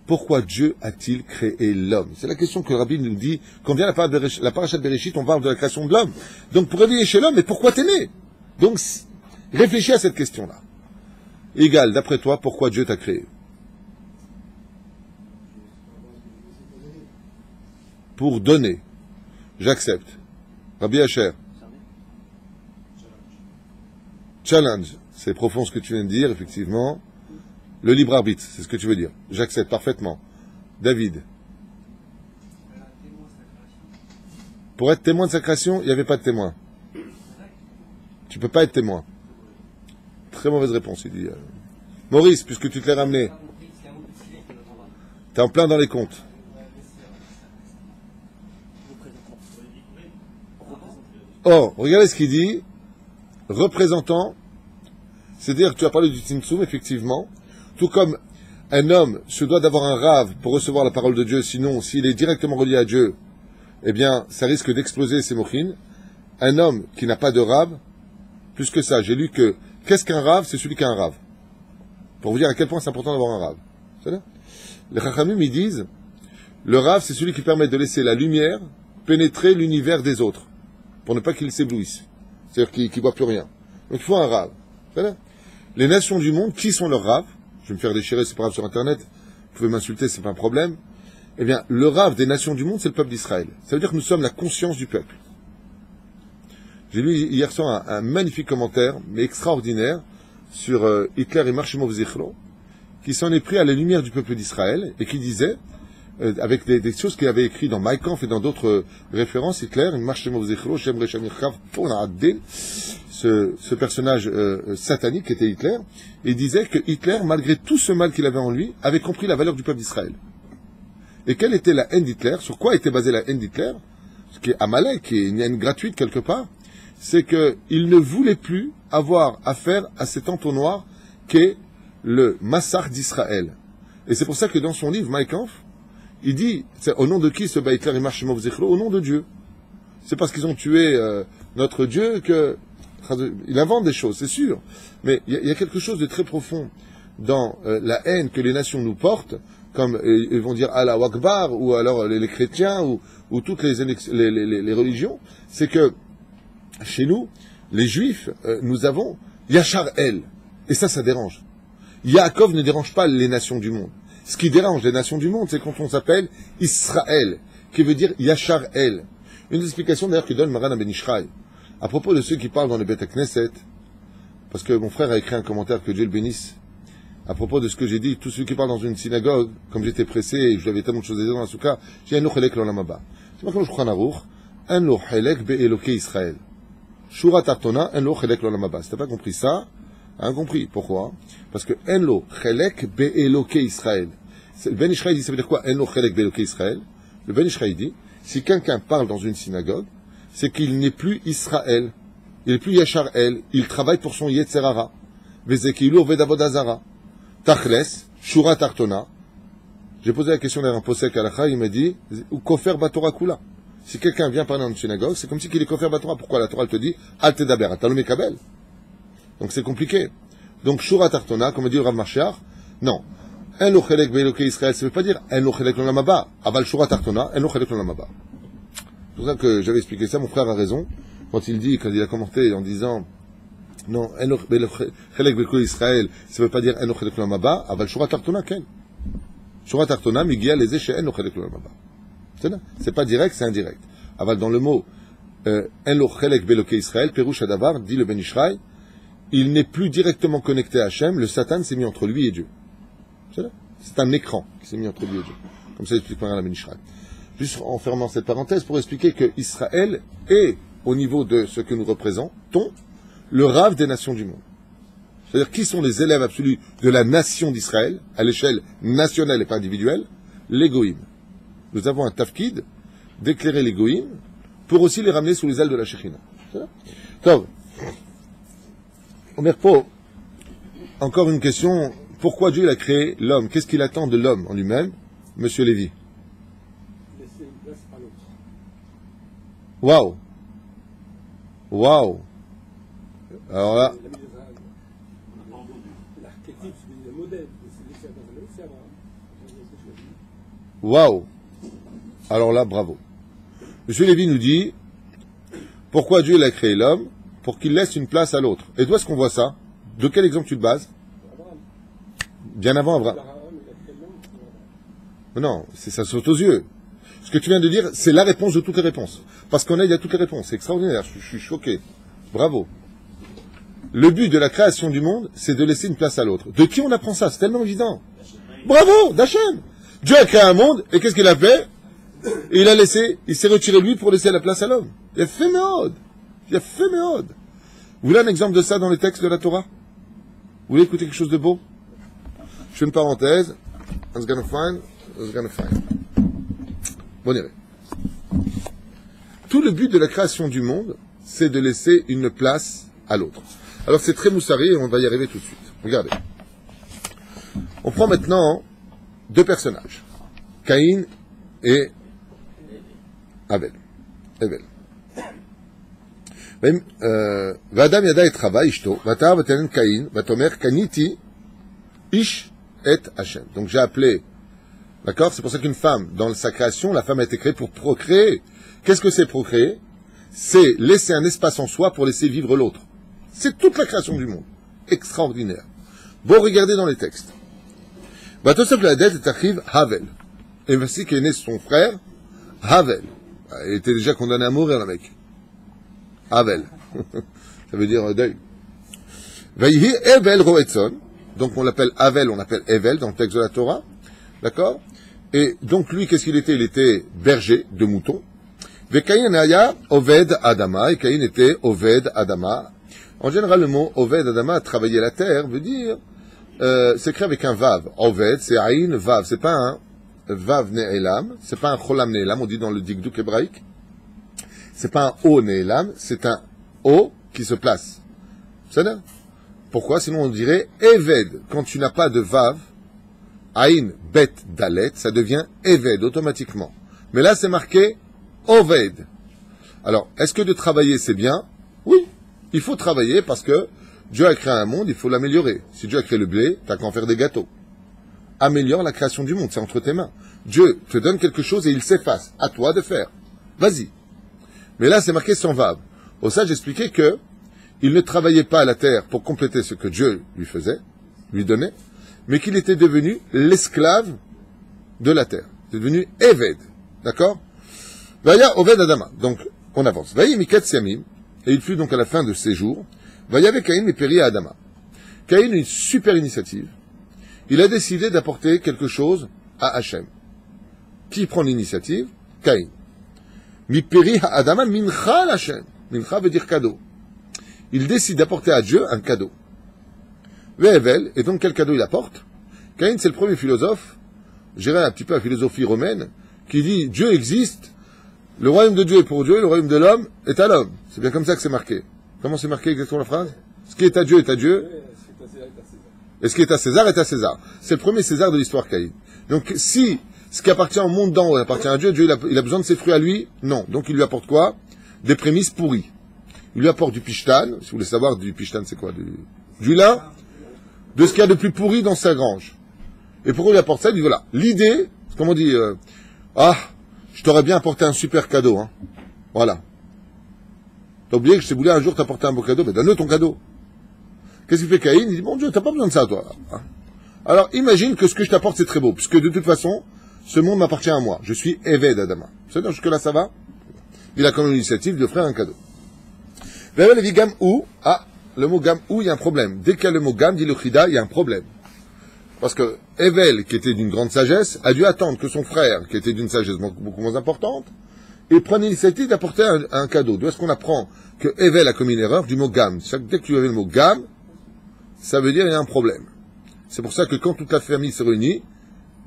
pourquoi Dieu a-t-il créé l'homme? C'est la question que le Rabbi nous dit, quand vient la paracha de Bereshit, on parle de la création de l'homme. Donc pour réveiller chez l'homme, mais pourquoi t'es né? Donc réfléchis à cette question-là. Égal, d'après toi, pourquoi Dieu t'a créé? Pour donner. J'accepte. Rabbi Asher. Challenge. C'est profond ce que tu viens de dire, effectivement. Le libre arbitre, c'est ce que tu veux dire. J'accepte parfaitement. David. Pour être témoin de sa création, il n'y avait pas de témoin. Tu ne peux pas être témoin. Très mauvaise réponse, il dit. Maurice, puisque tu te l'es ramené. T'es en plein dans les comptes. Oh, regardez ce qu'il dit. Représentant, c'est-à-dire que tu as parlé du Tzimtzum, effectivement. Tout comme un homme se doit d'avoir un rave pour recevoir la parole de Dieu, sinon, s'il est directement relié à Dieu, eh bien, ça risque d'exploser ses mochines. Un homme qui n'a pas de rave, plus que ça, j'ai lu que, qu'est-ce qu'un rave? C'est celui qui a un rave. Pour vous dire à quel point c'est important d'avoir un rave. C'est-à-dire, les Chachamim, ils disent, le rave, c'est celui qui permet de laisser la lumière pénétrer l'univers des autres, pour ne pas qu'il s'éblouisse. C'est-à-dire qu'il ne voit plus rien. Donc il faut un rave. C'est-à-dire, les nations du monde, qui sont leurs raves? Je vais me faire déchirer, c'est pas grave, sur Internet. Vous pouvez m'insulter, c'est pas un problème. Eh bien, le rave des nations du monde, c'est le peuple d'Israël. Ça veut dire que nous sommes la conscience du peuple. J'ai lu hier soir un magnifique commentaire, mais extraordinaire, sur Hitler et Marshemov Zichro, qui s'en est pris à la lumière du peuple d'Israël, et qui disait, avec des choses qu'il avait écrites dans Mein Kampf et dans d'autres références, Hitler, Marshemov Zichro, Shem Reshamir Chav, ce personnage satanique était Hitler, et disait que Hitler, malgré tout ce mal qu'il avait en lui, avait compris la valeur du peuple d'Israël. Et quelle était la haine d'Hitler? Sur quoi était basée la haine d'Hitler? Ce qui est Amalek, qui est une haine gratuite quelque part, c'est qu'il ne voulait plus avoir affaire à cet entonnoir qu'est le massacre d'Israël. Et c'est pour ça que dans son livre, Mein Kampf, il dit, c'est au nom de qui se bat Hitler et Marshemov Zichro? Au nom de Dieu. C'est parce qu'ils ont tué notre Dieu que... Il invente des choses, c'est sûr. Mais il y a quelque chose de très profond dans la haine que les nations nous portent, comme ils vont dire Allah Akbar, ou alors les chrétiens, ou toutes les religions, c'est que chez nous, les juifs, nous avons Yachar El. Et ça dérange. Yaakov ne dérange pas les nations du monde. Ce qui dérange les nations du monde, c'est quand on s'appelle Israël, qui veut dire Yachar El. Une explication d'ailleurs que donne Maran Ben Ishraï, à propos de ceux qui parlent dans les Beth Knesset, parce que mon frère a écrit un commentaire, que Dieu le bénisse, à propos de ce que j'ai dit, tous ceux qui parlent dans une synagogue, comme j'étais pressé et j'avais tellement de choses à dire dans la soukha, j'ai un lo chelek l'olam haba. C'est marqué dans le Shulchan Aruch, un lo chelek be'elokei Israël. Shura tartona, un lo chelek l'olam haba. Si t'as pas compris ça, incompris. Pourquoi? Parce que en lo chelek be'elokei Israël. Le Ben Ishraï dit, ça veut dire quoi? En lo chelek be'elokei Israël. Le Ben Ishraï dit, si quelqu'un parle dans une synagogue, c'est qu'il n'est plus Israël. Il n'est plus Yachar El. Il travaille pour son Yetzerara. Vezekilu oved avodazara. Tachles, Shura Tartona. J'ai posé la question d'un posek halakha, il m'a dit, ou kofer batora kula. Si quelqu'un vient parler dans une synagogue, c'est comme si qu'il est kofer batora. Pourquoi la Torah elle te dit, al tedaber, atalome kabel. Donc c'est compliqué. Donc Shura Tartona, comme dit le Rav Mashiach, non. Un lo chelek be'elokei Israël, ça veut pas dire un lo chelek l'olam haba. Aval Shura Tartona, un lo chelek l'olam haba. C'est pour ça que j'avais expliqué ça, mon frère a raison, quand il a commenté en disant, non, chelek be'elokei Israël, ça veut pas dire un lo chelek l'olam haba, aval Shura Tartona, ken. Shura Tartona, migia les chez un lo chelek l'olam haba. C'est pas direct, c'est indirect. Aval dans le mot, un lo chelek be'elokei Israël, Perush Hadavar, dit le Ben Ishraï, il n'est plus directement connecté à Hachem, le Satan s'est mis entre lui et Dieu. C'est un écran qui s'est mis entre lui et Dieu. Comme ça, explique la Ben Ishraï. Juste en fermant cette parenthèse pour expliquer que Israël est, au niveau de ce que nous représentons, le rave des nations du monde. C'est-à-dire, qui sont les élèves absolus de la nation d'Israël, à l'échelle nationale et pas individuelle? Les Goïm. Nous avons un tafkid d'éclairer les Goïm pour aussi les ramener sous les ailes de la Shekhinah. Donc, Omer Po, encore une question. Pourquoi Dieu a créé l'homme? Qu'est-ce qu'il attend de l'homme en lui-même? Monsieur Lévy. Laisser une place à l'autre. Waouh! Waouh! Alors là. L'archétype, c'est le modèle. C'est laisser avoir. Waouh! Alors là, bravo. Monsieur Lévy nous dit, pourquoi Dieu a créé l'homme? Pour qu'il laisse une place à l'autre. Et d'où est-ce qu'on voit ça? De quel exemple tu te bases? Bien avant Abraham. Non, ça saute aux yeux. Ce que tu viens de dire, c'est la réponse de toutes les réponses. Parce qu'on il y a toutes les réponses. C'est extraordinaire, je suis choqué. Bravo. Le but de la création du monde, c'est de laisser une place à l'autre. De qui on apprend ça? C'est tellement évident. Bravo, d'Hachem. Dieu a créé un monde, et qu'est-ce qu'il a fait? Il s'est retiré lui pour laisser la place à l'homme. Il a fait méode. Il a fait méode. Vous voulez un exemple de ça dans les textes de la Torah? Vous voulez écouter quelque chose de beau? Je fais une parenthèse. I was gonna find. Bon, on y va. Tout le but de la création du monde, c'est de laisser une place à l'autre. Alors c'est très moussari et on va y arriver tout de suite. Regardez. On prend maintenant deux personnages. Caïn et Abel. V'adam yada et travail ishto, v'atar v'tenen Caïn, v'tomer kaniti ish et Hachem. Donc j'ai appelé, d'accord? C'est pour ça qu'une femme, dans sa création, la femme a été créée pour procréer. Qu'est-ce que c'est procréer? C'est laisser un espace en soi pour laisser vivre l'autre. C'est toute la création du monde. Extraordinaire. Bon, regardez dans les textes. Vatosef la dette est arrive Havel. Et voici qu'est né son frère, Havel. Il était déjà condamné à mourir, le mec. Havel. Ça veut dire deuil. Vayhi Evel Roetson. Donc on l'appelle Havel, on l'appelle Evel dans le texte de la Torah. D'accord? Et donc lui, qu'est-ce qu'il était? Il était berger de moutons. Vekaïn Aya Oved Adama. Et Caïn était Oved Adama. En général, le mot Oved Adama, travailler la terre, veut dire, c'est écrit avec un Vav. Oved, c'est Aïn, Vav. C'est pas un Vav Ne'elam. C'est pas un Cholam Ne'elam, on dit dans le dikdouk hébraïque. C'est pas un O Ne'elam, c'est un O qui se place. C'est ça? Pourquoi? Sinon on dirait Eved. Quand tu n'as pas de Vav, Aïn, Bet, Dalet, ça devient Eved automatiquement. Mais là c'est marqué Oved. Alors, est-ce que de travailler c'est bien? Oui. Il faut travailler parce que Dieu a créé un monde, il faut l'améliorer. Si Dieu a créé le blé, t'as qu'à en faire des gâteaux. Améliore la création du monde, c'est entre tes mains. Dieu te donne quelque chose et il s'efface. À toi de faire. Vas-y. Mais là c'est marqué sans Vav. Au ça j'expliquais que il ne travaillait pas à la terre pour compléter ce que Dieu lui faisait, lui donnait, mais qu'il était devenu l'esclave de la terre. Il est devenu Eved. D'accord? Vaya Oved Adama. Donc, on avance. Vaya Mikat Siamim, et il fut donc à la fin de ses jours, Vaya avec Caïn et Péri à Adama. Caïn a une super initiative. Il a décidé d'apporter quelque chose à Hachem. Qui prend l'initiative? Caïn. Mi Péri à Adama mincha Hachem. Mincha veut dire cadeau. Il décide d'apporter à Dieu un cadeau. Ve'evel, et donc quel cadeau il apporte? Caïn, c'est le premier philosophe, j'irais un petit peu la philosophie romaine, qui dit Dieu existe, le royaume de Dieu est pour Dieu, le royaume de l'homme est à l'homme. C'est bien comme ça que c'est marqué. Comment c'est marqué exactement la phrase? Ce qui est à Dieu est à Dieu, et ce qui est à César est à César. C'est le premier César de l'histoire Caïn. Donc si ce qui appartient au monde d'en haut appartient à Dieu, Dieu il a besoin de ses fruits à lui? Non. Donc il lui apporte quoi? Des prémices pourries. Il lui apporte du pishtan. Si vous voulez savoir, du pishtan c'est quoi? Du lin, de ce qu'il y a de plus pourri dans sa grange. Et pourquoi il apporte ça? Il dit voilà, l'idée, c'est comme on dit, je t'aurais bien apporté un super cadeau, hein. Voilà. T'as oublié que je t'ai voulu un jour t'apporter un beau cadeau, mais donne-le ton cadeau. Qu'est-ce qu'il fait Caïn? Il dit, mon Dieu, t'as pas besoin de ça, toi. Hein. Alors, imagine que ce que je t'apporte, c'est très beau, puisque de toute façon, ce monde m'appartient à moi. Je suis Eved Adama. C'est-à-dire, jusque-là, ça va? Il a quand même l'initiative de offrir un cadeau. Le mot gam ou, il y a un problème. Dès qu'il y a le mot gam, dit le chida, il y a un problème. Parce que Evel, qui était d'une grande sagesse, a dû attendre que son frère, qui était d'une sagesse beaucoup moins importante, et prenne l'initiative d'apporter un cadeau. D'où est-ce qu'on apprend que Evel a commis une erreur du mot gam? Dès que tu avais le mot gam, ça veut dire qu'il y a un problème. C'est pour ça que quand toute la famille se réunit,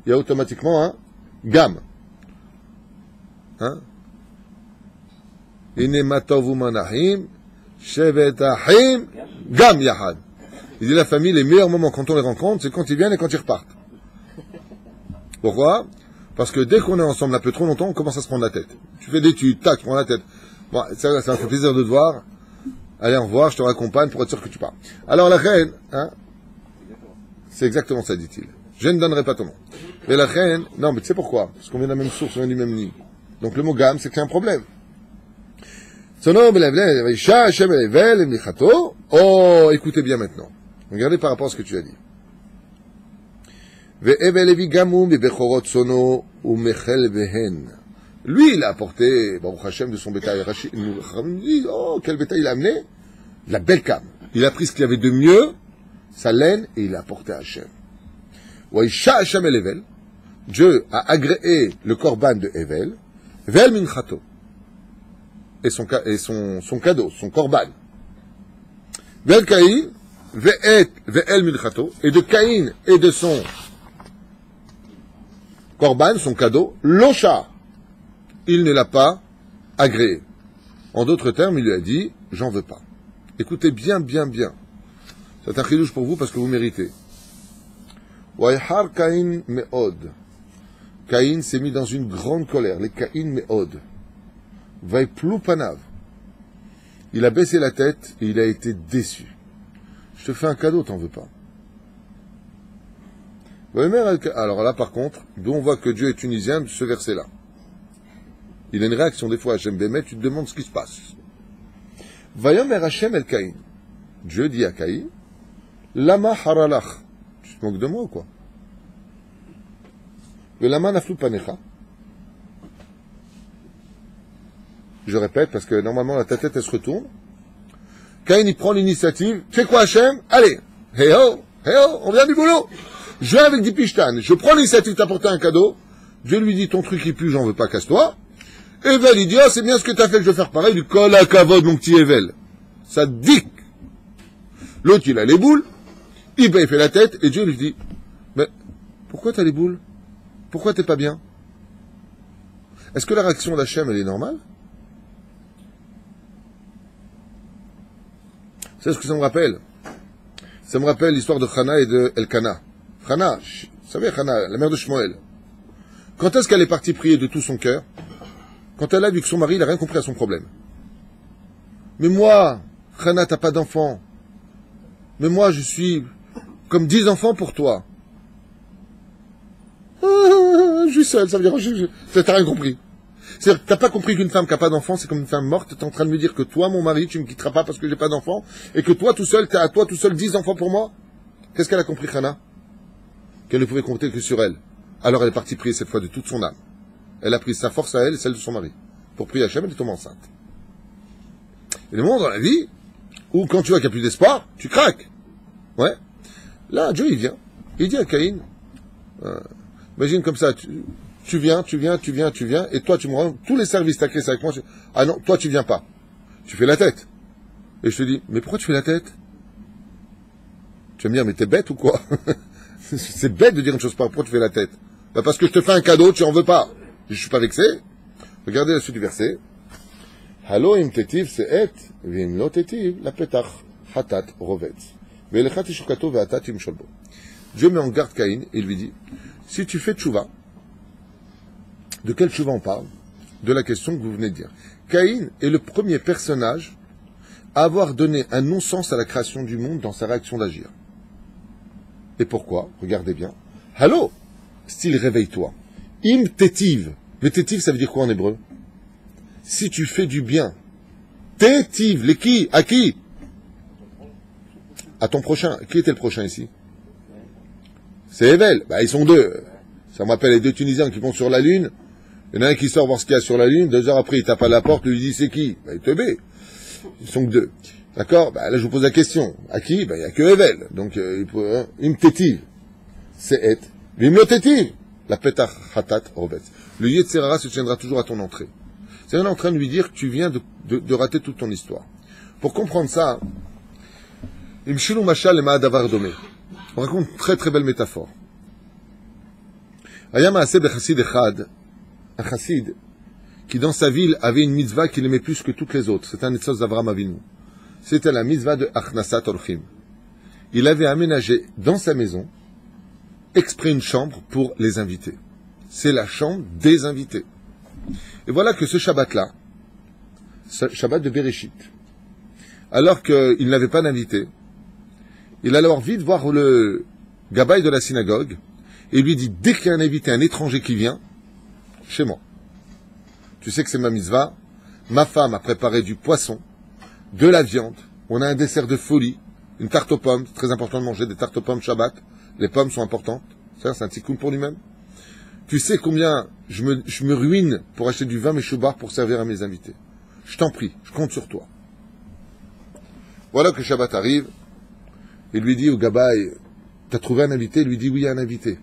il y a automatiquement un gam. Hein? Inematovu manahim, shevet ahim, gam yahad. Il dit la famille, les meilleurs moments quand on les rencontre, c'est quand ils viennent et quand ils repartent. Pourquoi? Parce que dès qu'on est ensemble un peu trop longtemps, on commence à se prendre la tête. Tu fais des tues, tac, tu prends la tête. Bon, ça me fait plaisir de te voir. Allez, au revoir, je te raccompagne pour être sûr que tu pars. Alors la reine, hein, c'est exactement ça, dit-il. Je ne donnerai pas ton nom. Mais la reine, non, mais tu sais pourquoi? Parce qu'on vient de la même source, on vient du même nid. Donc le mot gamme, c'est qu'il y a un problème. Oh, écoutez bien maintenant. Regardez par rapport à ce que tu as dit. Lui, il a apporté, Baruch Hashem, de son bétail. Oh, quel bétail il a amené? La belle cam. Il a pris ce qu'il y avait de mieux, sa laine, et il l'a apporté à Hashem. Dieu a agréé le korban de Evel, Vel minchato. Et son cadeau, son korban. Vel Caïn, Ve'el minchato, et de Caïn et de son korban, son cadeau, l'osha, il ne l'a pas agréé. En d'autres termes, il lui a dit, j'en veux pas. Écoutez bien, bien, bien. C'est un chidouche pour vous parce que vous méritez. Wayhar Caïn me'od. Caïn s'est mis dans une grande colère. Les Caïn me'od. Vayplou panav. Il a baissé la tête et il a été déçu. Je te fais un cadeau, t'en veux pas. Alors là, par contre, d'où on voit que Dieu est tunisien, ce verset-là. Il a une réaction des fois à Hachem Bémet, tu te demandes ce qui se passe. Vayomer Hachem el Caïn. Dieu dit à Caïn, Lama haralach. Tu te moques de moi ou quoi? Lama naflu panecha. Je répète, parce que normalement ta tête elle se retourne. Caïn il prend l'initiative. Tu fais quoi Hachem? Allez, hey ho, on vient du boulot. Je viens avec des pishtan. Je prends l'initiative de t'apporter un cadeau. Dieu lui dit ton truc il pue, j'en veux pas, casse-toi. Evel il dit c'est bien ce que t'as fait que je vais faire pareil. Du kol à kavod mon petit Evel. Ça dit. L'autre il a les boules. Il fait la tête et Dieu lui dit mais pourquoi t'as les boules? Pourquoi t'es pas bien? Est-ce que la réaction d'Hachem elle est normale? C'est ce que ça me rappelle. Ça me rappelle l'histoire de Chana et de Elkana. Chana, vous savez Chana, la mère de Shmuel. Quand est-ce qu'elle est partie prier de tout son cœur? Quand elle a vu que son mari n'a rien compris à son problème. Mais moi, Chana, t'as pas d'enfant. Mais moi, je suis comme 10 enfants pour toi. Je suis seul, ça veut dire, t'as rien compris. C'est-à-dire, t'as pas compris qu'une femme qui n'a pas d'enfant, c'est comme une femme morte, t'es en train de me dire que toi, mon mari, tu me quitteras pas parce que j'ai pas d'enfant, et que toi, tout seul, t'as à toi, tout seul, 10 enfants pour moi? Qu'est-ce qu'elle a compris, Chana? qu'elle ne pouvait compter que sur elle. Alors elle est partie prier cette fois de toute son âme. Elle a pris sa force à elle et celle de son mari. Pour prier Hachem, elle est tombée enceinte. Et le moment dans la vie où quand tu vois qu'il n'y a plus d'espoir, tu craques. Ouais. Là, Dieu, il vient. Il dit à Caïn, imagine comme ça, tu viens, et toi, tu me rends tous les services, t'as créé ça avec moi. Ah non, toi, tu viens pas. Tu fais la tête. Et je te dis, mais pourquoi tu fais la tête? Tu vas me dire, mais t'es bête ou quoi? C'est bête de dire une chose par pourquoi tu fais la tête. Bah parce que je te fais un cadeau, tu en veux pas. Je suis pas vexé. Regardez la suite du verset. Halo im tetiv se'et, v'im lo tetiv, la petach, hatat rovetz. Ve'lechat ishukato ve'atat im sholbo. Dieu met en garde Caïn et lui dit, si tu fais tchouva, de quel tchouva on parle? De la question que vous venez de dire. Caïn est le premier personnage à avoir donné un non-sens à la création du monde dans sa réaction d'agir. Et pourquoi? Regardez bien. Halo, style réveille-toi. Im tetiv. Mais tetiv, ça veut dire quoi en hébreu? Si tu fais du bien. Tetiv, les qui? À qui? À ton prochain. Qui était le prochain ici? C'est Evel. Bah, ils sont deux. Ça me rappelle les deux Tunisiens qui vont sur la Lune. Il y en a un qui sort voir ce qu'il y a sur la Lune. 2 heures après, il tape à la porte, lui dit c'est qui? Bah, il te met. Ils sont que 2. D'accord? Bah, là, je vous pose la question. À qui? Bah, il n'y a que Evel. Donc, im tetiv. C'est et. Vim lo tetiv. La petach hatat robet. Le Yetzerara se tiendra toujours à ton entrée. C'est en train de lui dire que tu viens de rater toute ton histoire. Pour comprendre ça, Imshilu Mashal et Ma'adavar Domé. On raconte une très très belle métaphore. Ayam Aseb Chassid Echad, un chassid qui dans sa ville avait une mitzvah qu'il aimait plus que toutes les autres. C'était un Netzos d'Avram Avinu. C'était la mitzvah de Achnasat Orchim. Il avait aménagé dans sa maison exprès une chambre pour les invités. C'est la chambre des invités. Et voilà que ce Shabbat-là, ce Shabbat de Bereshit, alors qu'il n'avait pas d'invité, il allait alors vite voir le gabaï de la synagogue et lui dit, dès qu'il y a un invité, un étranger qui vient, chez moi, tu sais que c'est ma mitzvah, ma femme a préparé du poisson, de la viande, on a un dessert de folie, une tarte aux pommes, c'est très important de manger des tartes aux pommes Shabbat, les pommes sont importantes, ça c'est un tikkun pour lui-même. Tu sais combien je me ruine pour acheter du vin Meshoubar pour servir à mes invités. Je t'en prie, je compte sur toi. Voilà que Shabbat arrive, il lui dit au gabaï, t'as trouvé un invité? Il lui dit oui, il y a un invité.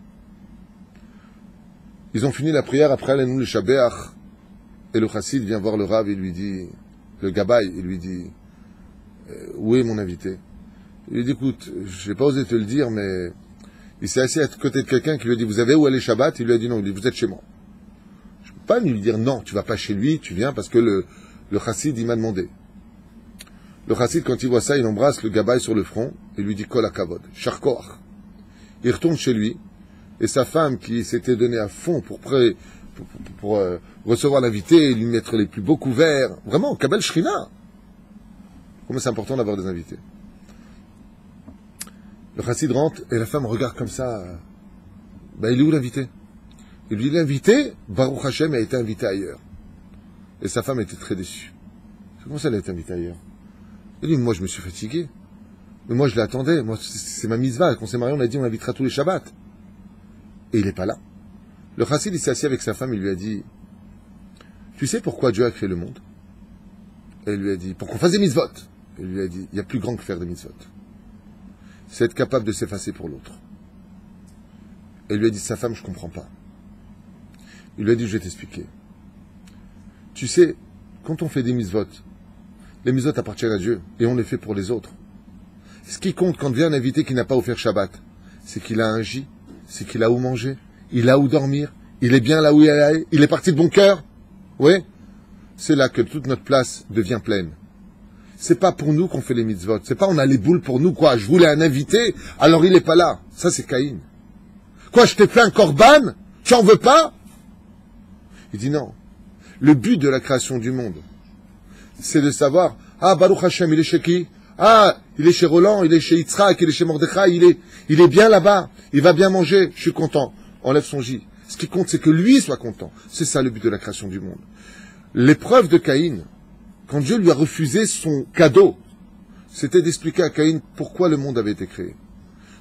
Ils ont fini la prière, après allez-nous le Shabbat, et le chassid vient voir le Rav, il lui dit, le gabaï, il lui dit, où est mon invité? Il lui dit, écoute, je n'ai pas osé te le dire, mais il s'est assis à côté de quelqu'un qui lui a dit, vous avez où aller Shabbat? Il lui a dit non, il dit, vous êtes chez moi. Je ne peux pas lui dire non, tu vas pas chez lui, tu viens parce que le chassid, il m'a demandé. Le chassid, quand il voit ça, il embrasse le gabaï sur le front et lui dit kol hakavod, sharkoach. Il retourne chez lui et sa femme qui s'était donnée à fond pour recevoir l'invité, lui mettre les plus beaux couverts, vraiment, kabel shrina. Comment c'est important d'avoir des invités. Le chassid rentre et la femme regarde comme ça. Ben, il est où l'invité? Il lui dit l'invité, Baruch Hashem a été invité ailleurs. Et sa femme était très déçue. Comment ça, elle a été invitée ailleurs? Il dit, moi je me suis fatigué. Mais moi je l'attendais. Moi c'est ma mitzvah. Quand on s'est marié, on a dit on invitera tous les Shabbats. Et il n'est pas là. Le chassid, il s'est assis avec sa femme, il lui a dit, tu sais pourquoi Dieu a créé le monde? Et il lui a dit, pour qu'on fasse des mitzvot. Et il lui a dit, il y a plus grand que faire des mitzvot. C'est être capable de s'effacer pour l'autre. Et il lui a dit, sa femme, je ne comprends pas. Il lui a dit, je vais t'expliquer. Tu sais, quand on fait des mitzvot, les mitzvot appartiennent à Dieu, et on les fait pour les autres. Ce qui compte quand vient un invité qui n'a pas offert Shabbat, c'est qu'il a un J, c'est qu'il a où manger, il a où dormir, il est bien là où il est parti de bon cœur. Oui, c'est là que toute notre place devient pleine. C'est pas pour nous qu'on fait les mitzvot. C'est pas on a les boules pour nous, quoi. Je voulais un invité, alors il est pas là. Ça, c'est Caïn. Quoi, je t'ai fait un korban? Tu en veux pas? Il dit non. Le but de la création du monde, c'est de savoir, ah, Baruch Hashem, il est chez qui? Ah, il est chez Roland, il est chez Yitzhak, il est chez Mordechai, il est bien là-bas. Il va bien manger. Je suis content. Enlève son J. Ce qui compte, c'est que lui soit content. C'est ça le but de la création du monde. L'épreuve de Caïn, quand Dieu lui a refusé son cadeau, c'était d'expliquer à Caïn pourquoi le monde avait été créé.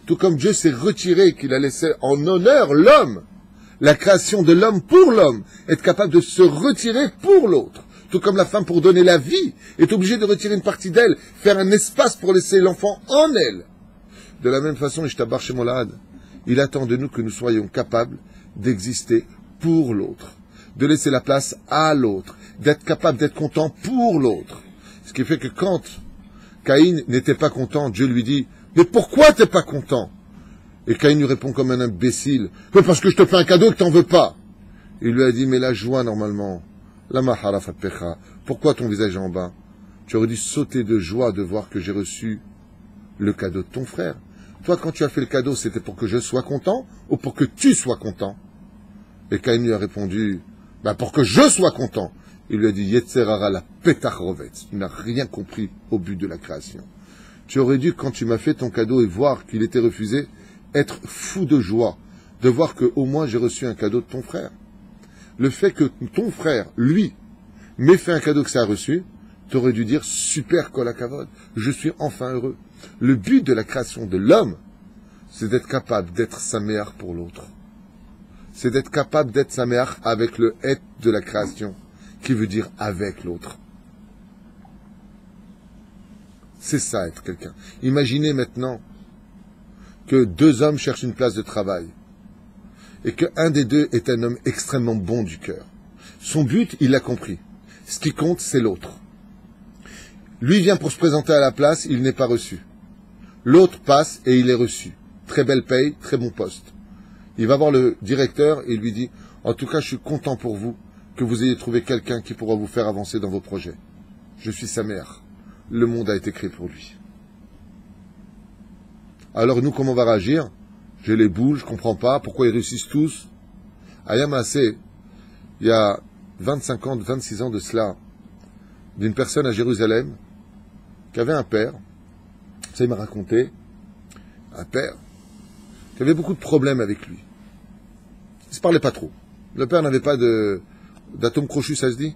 Tout comme Dieu s'est retiré, qu'il a laissé en honneur l'homme, la création de l'homme pour l'homme, être capable de se retirer pour l'autre. Tout comme la femme, pour donner la vie, est obligée de retirer une partie d'elle, faire un espace pour laisser l'enfant en elle. De la même façon, Ishtabar Shemolad, il attend de nous que nous soyons capables d'exister pour l'autre, de laisser la place à l'autre, d'être capable d'être content pour l'autre. Ce qui fait que quand Caïn n'était pas content, Dieu lui dit « Mais pourquoi t'es pas content ?» Et Caïn lui répond comme un imbécile « Mais parce que je te fais un cadeau que t'en veux pas !» Il lui a dit « Mais la joie, normalement, la maharafat pecha, pourquoi ton visage est en bas? Tu aurais dû sauter de joie de voir que j'ai reçu le cadeau de ton frère. Toi, quand tu as fait le cadeau, c'était pour que je sois content ou pour que tu sois content ?» Et Caïn lui a répondu « Pour que je sois content !» Il lui a dit « Yetzerara la petachrovetz » Tu n'as rien compris au but de la création. Tu aurais dû, quand tu m'as fait ton cadeau et voir qu'il était refusé, être fou de joie, de voir que au moins j'ai reçu un cadeau de ton frère. Le fait que ton frère, lui, m'ait fait un cadeau que ça a reçu, tu aurais dû dire super kol hakavod, je suis enfin heureux. Le but de la création de l'homme, c'est d'être capable d'être saméach pour l'autre. C'est d'être capable d'être saméach avec le et de la création, qui veut dire avec l'autre. C'est ça, être quelqu'un. Imaginez maintenant que deux hommes cherchent une place de travail et qu'un des deux est un homme extrêmement bon du cœur. Son but, il l'a compris. Ce qui compte, c'est l'autre. Lui vient pour se présenter à la place, il n'est pas reçu. L'autre passe et il est reçu. Très belle paye, très bon poste. Il va voir le directeur et il lui dit « En tout cas, je suis content pour vous que vous ayez trouvé quelqu'un qui pourra vous faire avancer dans vos projets. Je suis sa mère. Le monde a été créé pour lui. » Alors nous, comment on va réagir? J'ai les boules, je comprends pas, pourquoi ils réussissent tous? À Yamassé, il y a 25 ans, 26 ans de cela, d'une personne à Jérusalem, qui avait un père, ça il m'a raconté, un père, qui avait beaucoup de problèmes avec lui. Il ne se parlait pas trop. Le père n'avait pas d'atome crochu, ça se dit?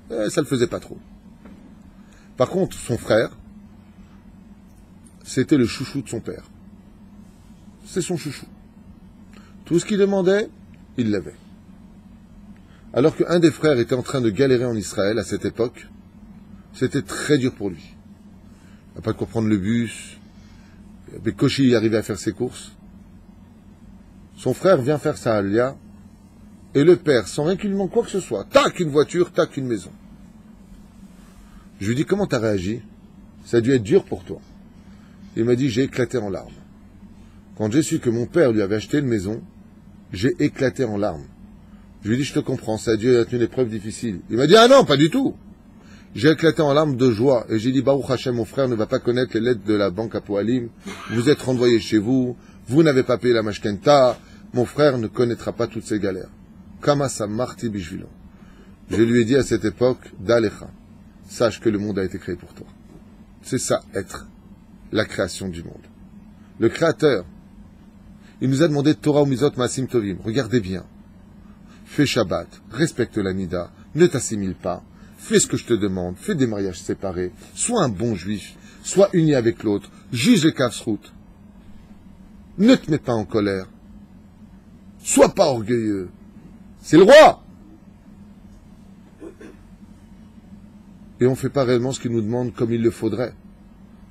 Ça le faisait pas trop. Par contre, son frère, c'était le chouchou de son père. C'est son chouchou. Tout ce qu'il demandait, il l'avait. Alors qu'un des frères était en train de galérer en Israël à cette époque, c'était très dur pour lui. Il n'a pas de quoi prendre le bus, Bekoshi y arrivait à faire ses courses. Son frère vient faire sa alia, et le père, sans rien qu'il lui manque quoi que ce soit, tac une voiture, tac une maison. Je lui dis, comment t'as réagi? Ça a dû être dur pour toi. Il m'a dit, j'ai éclaté en larmes. Quand j'ai su que mon père lui avait acheté une maison, j'ai éclaté en larmes. Je lui ai dit, je te comprends, ça a dû être une épreuve difficile. Il m'a dit, ah non, pas du tout. J'ai éclaté en larmes de joie, et j'ai dit, Baruch Hashem, mon frère ne va pas connaître les lettres de la banque à Poalim, vous êtes renvoyé chez vous, vous n'avez pas payé la mashkenta, mon frère ne connaîtra pas toutes ces galères. Kama samarti bishvilo. Je lui ai dit à cette époque, Dalecha, sache que le monde a été créé pour toi. C'est ça, être la création du monde. Le Créateur, il nous a demandé Torah ou Mizot Maasim Tovim. Regardez bien. Fais Shabbat, respecte la Nida, ne t'assimile pas, fais ce que je te demande, fais des mariages séparés, sois un bon juif, sois uni avec l'autre, juge les kafsrout. Ne te mets pas en colère. Sois pas orgueilleux. C'est le roi. Et on ne fait pas réellement ce qu'il nous demande comme il le faudrait.